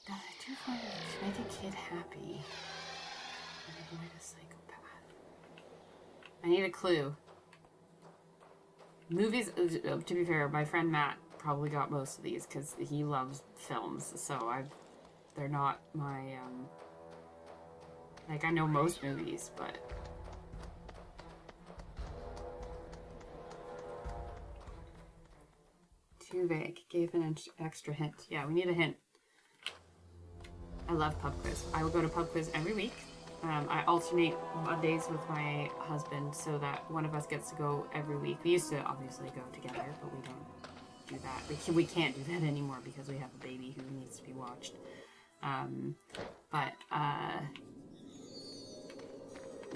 Does it do fun to make a kid happy and avoid a psychopath? I need a clue. Movies, to be fair, my friend Matt probably got most of these because he loves films, so they're not my, like, I know most movies, but too vague. Gave an extra hint. Yeah, we need a hint. I love pub quiz. I will go to pub quiz every week. I alternate Mondays with my husband so that one of us gets to go every week. We used to obviously go together, but we don't do that. We can't do that anymore because we have a baby who needs to be watched.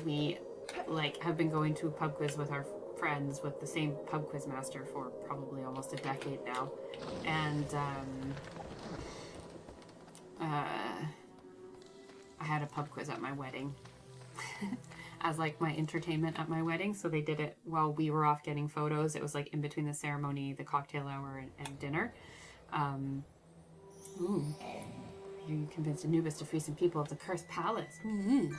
We have been going to a pub quiz with our friends with the same pub quiz master for probably almost a decade now, and I had a pub quiz at my wedding as like my entertainment at my wedding. So they did it while we were off getting photos. It was like in between the ceremony, the cocktail hour, and dinner. Ooh, you convinced Anubis to free some people of the cursed palace. Mm-hmm.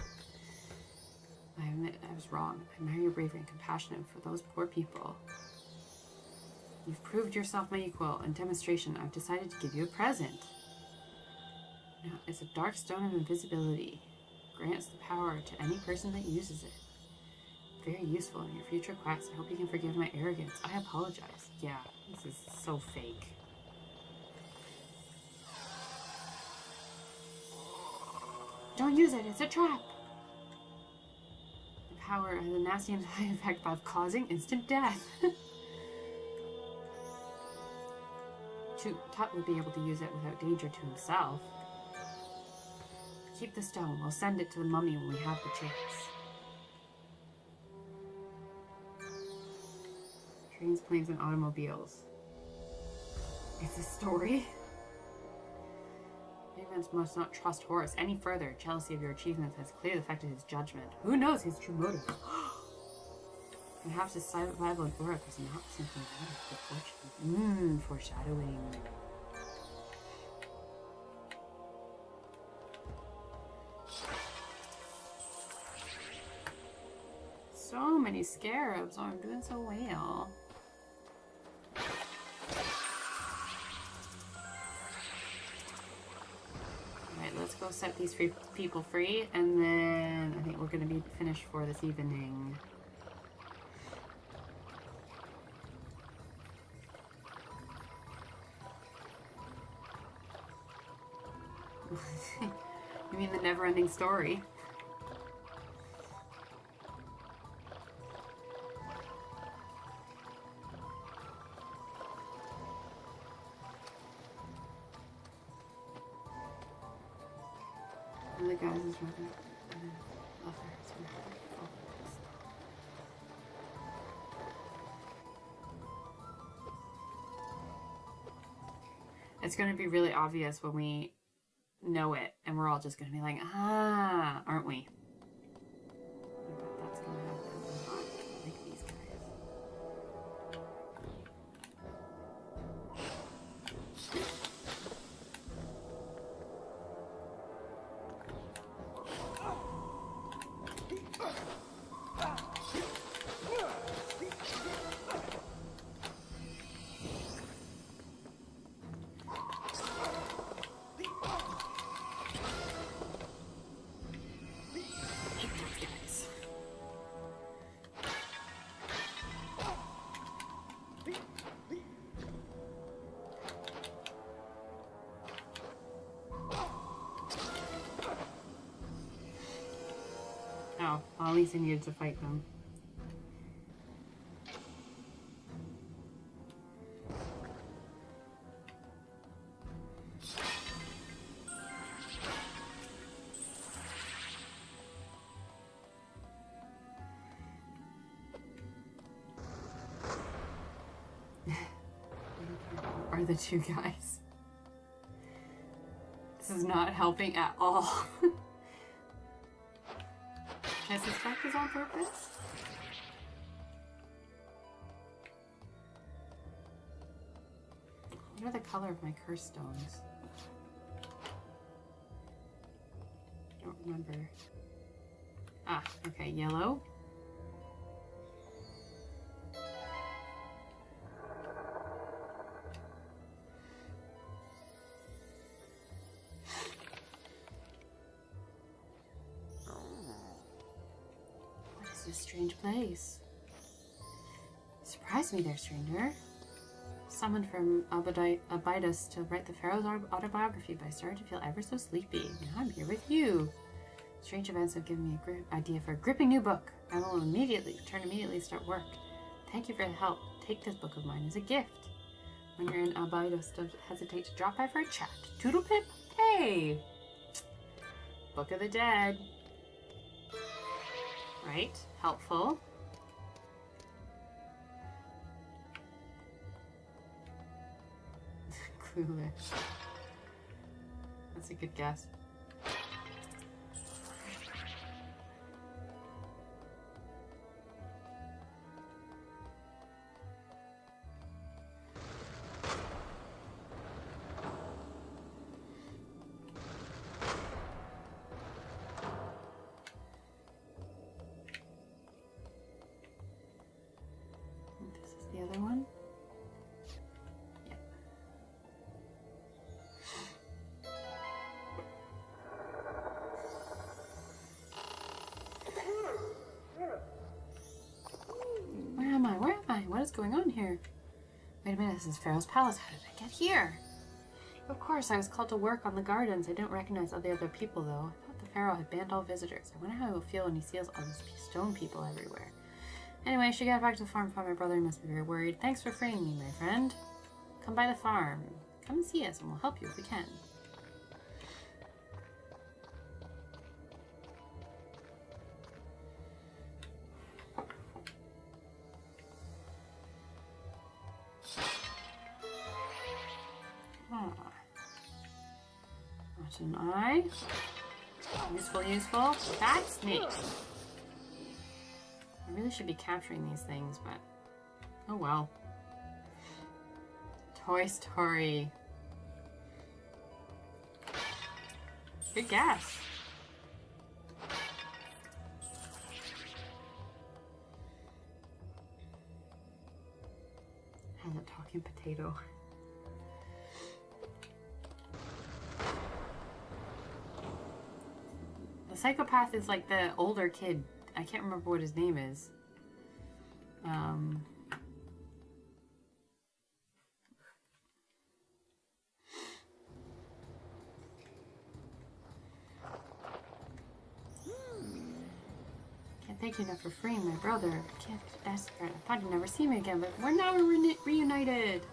I admit I was wrong. I admire your bravery and compassion for those poor people. You've proved yourself my equal. In demonstration, I've decided to give you a present. Now, it's a dark stone of invisibility. Grants the power to any person that uses it. Very useful in your future quests. I hope you can forgive my arrogance. I apologize. Yeah, this is so fake. Don't use it, it's a trap! The power has a nasty and high effect of causing instant death. Tut would be able to use it without danger to himself. Keep the stone. We'll send it to the mummy when we have the chance. Trains, planes, and automobiles. It's a story. Ravens must not trust Horus any further. Jealousy of your achievements has clearly affected his judgment. Who knows his true motive? Perhaps his silent rival in Uruk was not simply that of good fortune. Foreshadowing. So many scarabs. Oh, I'm doing so well. Alright, let's go set these people free, and then I think we're going to be finished for this evening. You mean the never-ending story? The guys is rather love her. It's going to be really obvious when we know it, and we're all just going to be like, ah, aren't we? That's going to happen a lot. Like these guys. Oh, well, at least I needed to fight them. Are the two guys? This is not helping at all. I suspect it's on purpose. What are the color of my curse stones? Don't remember. Ah, okay, yellow. This strange place. Surprise me there, stranger. summoned from Abydos to write the Pharaoh's autobiography, but I started to feel ever so sleepy. Now I'm here with you. Strange events have given me a great idea for a gripping new book. I will immediately start work. Thank you for the help. Take this book of mine as a gift. When you're in Abydos, don't hesitate to drop by for a chat. Toodle pip. Hey! Book of the Dead. Right. Helpful. Clueless. That's a good guess. This is the other one. What is going on here? Wait a minute, this is Pharaoh's palace. How did I get here? Of course, I was called to work on the gardens. I don't recognize all the other people, though. I thought the Pharaoh had banned all visitors. I wonder how he will feel when he sees all these stone people everywhere. Anyway, I should get back to the farm and find my brother. He must be very worried. Thanks for freeing me, my friend. Come by the farm. Come and see us, and we'll help you if we can. Not an eye. Useful. That's neat. I really should be capturing these things, but oh well. Toy Story. Good guess. Has a talking potato. The psychopath is like the older kid. I can't remember what his name is. Can't thank you enough for freeing my brother. I can't desperate. I thought you'd never see me again, but we're now reunited.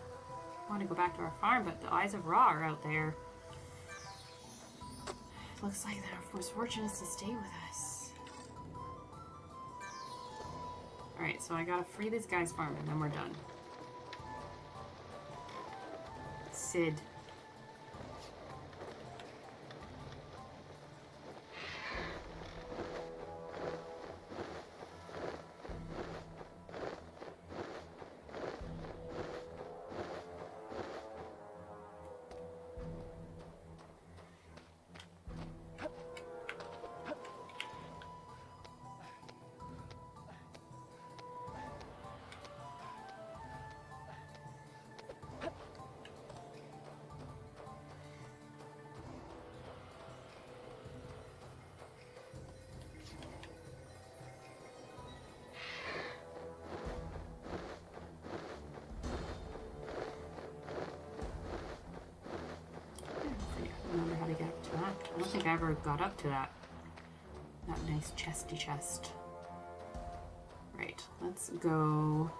I want to go back to our farm, but the eyes of Ra are out there. Looks like the most fortunate is to stay with us. Alright, so I gotta free this guy's farm and then we're done. Sid. I don't think I ever got up to that. That nice chesty chest. Right, let's go.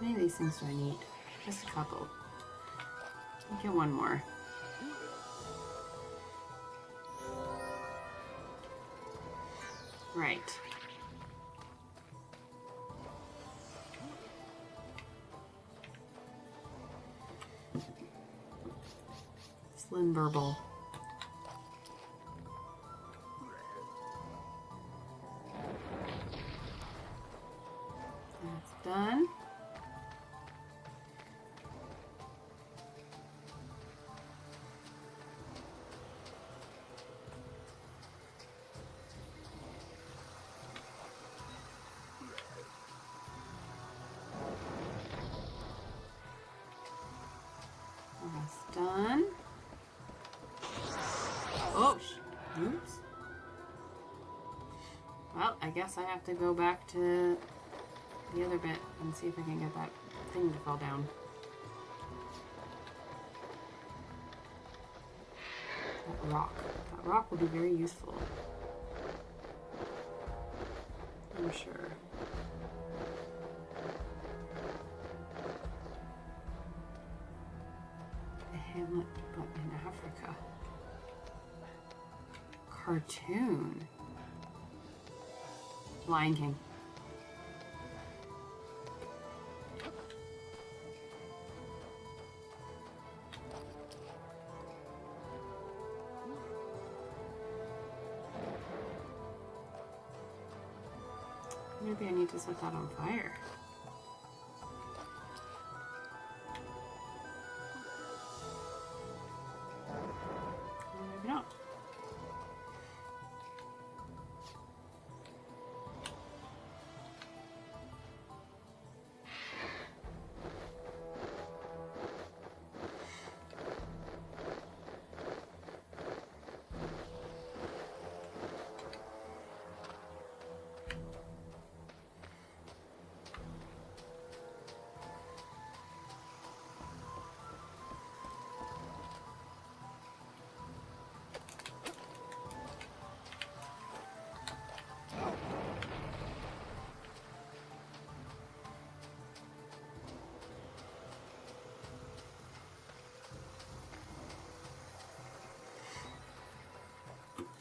How many of these things do I need? Just a couple. I'll get one more. Right. Slim burble. That's done. That's done. Oh, oops. Well, I guess I have to go back to the other bit and see if I can get that thing to fall down. That rock. That rock will be very useful. I'm sure. Hamlet, but in Africa. Cartoon. Lion King. Maybe I need to set that on fire. Maybe not.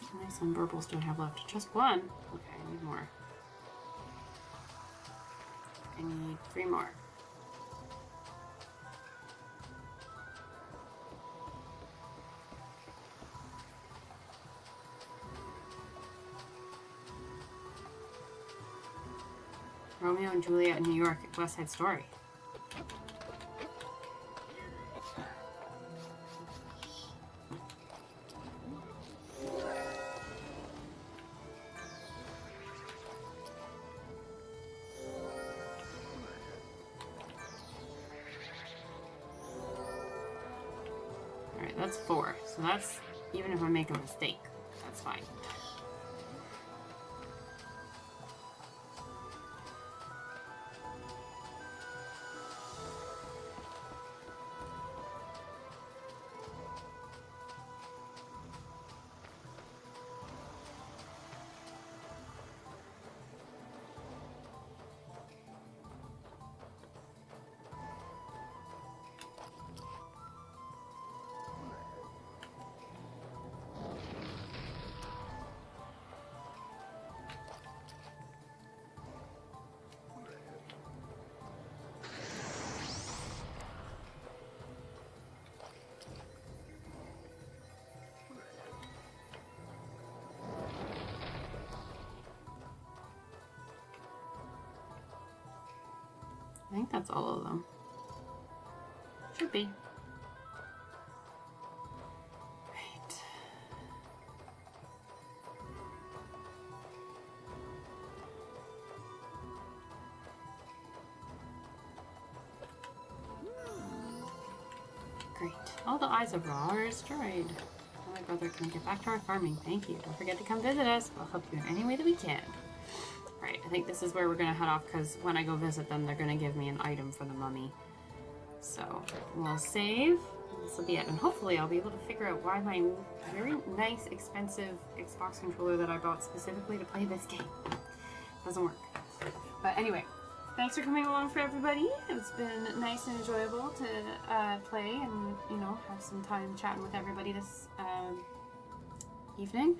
How many sun burbles do I have left? Just one? Okay, I need more. I need 3 more. Romeo and Juliet in New York, West Side Story. Alright, that's 4. So that's, even if I make a mistake, that's fine. I think that's all of them. Should be. Right. Great. All the eyes of Ra are destroyed. Oh, my brother, can we get back to our farming? Thank you. Don't forget to come visit us. We'll help you in any way that we can. Right, I think this is where we're going to head off because when I go visit them, they're going to give me an item for the mummy. So, we'll save. This will be it. And hopefully I'll be able to figure out why my very nice, expensive Xbox controller that I bought specifically to play this game doesn't work. But anyway, thanks for coming along for everybody. It's been nice and enjoyable to play and, you know, have some time chatting with everybody this evening.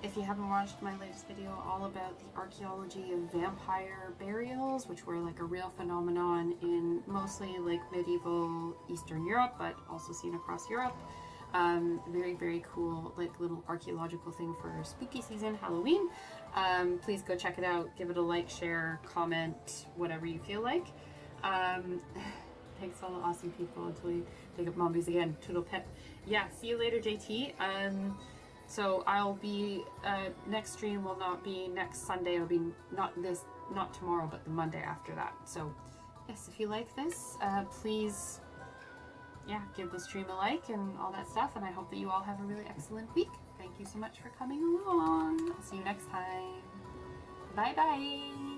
If you haven't watched my latest video all about the archaeology of vampire burials, which were like a real phenomenon in mostly like medieval Eastern Europe, but also seen across Europe. Very, very cool, like little archaeological thing for spooky season, Halloween. Please go check it out. Give it a like, share, comment, whatever you feel like. Thanks to all the awesome people until we take up mommies again. Toodle pip. Yeah, see you later, JT. So I'll be, next stream will not be next Sunday. It'll be not tomorrow, but the Monday after that. So yes, if you like this, please, yeah, give the stream a like and all that stuff. And I hope that you all have a really excellent week. Thank you so much for coming along. I'll see you next time. Bye bye.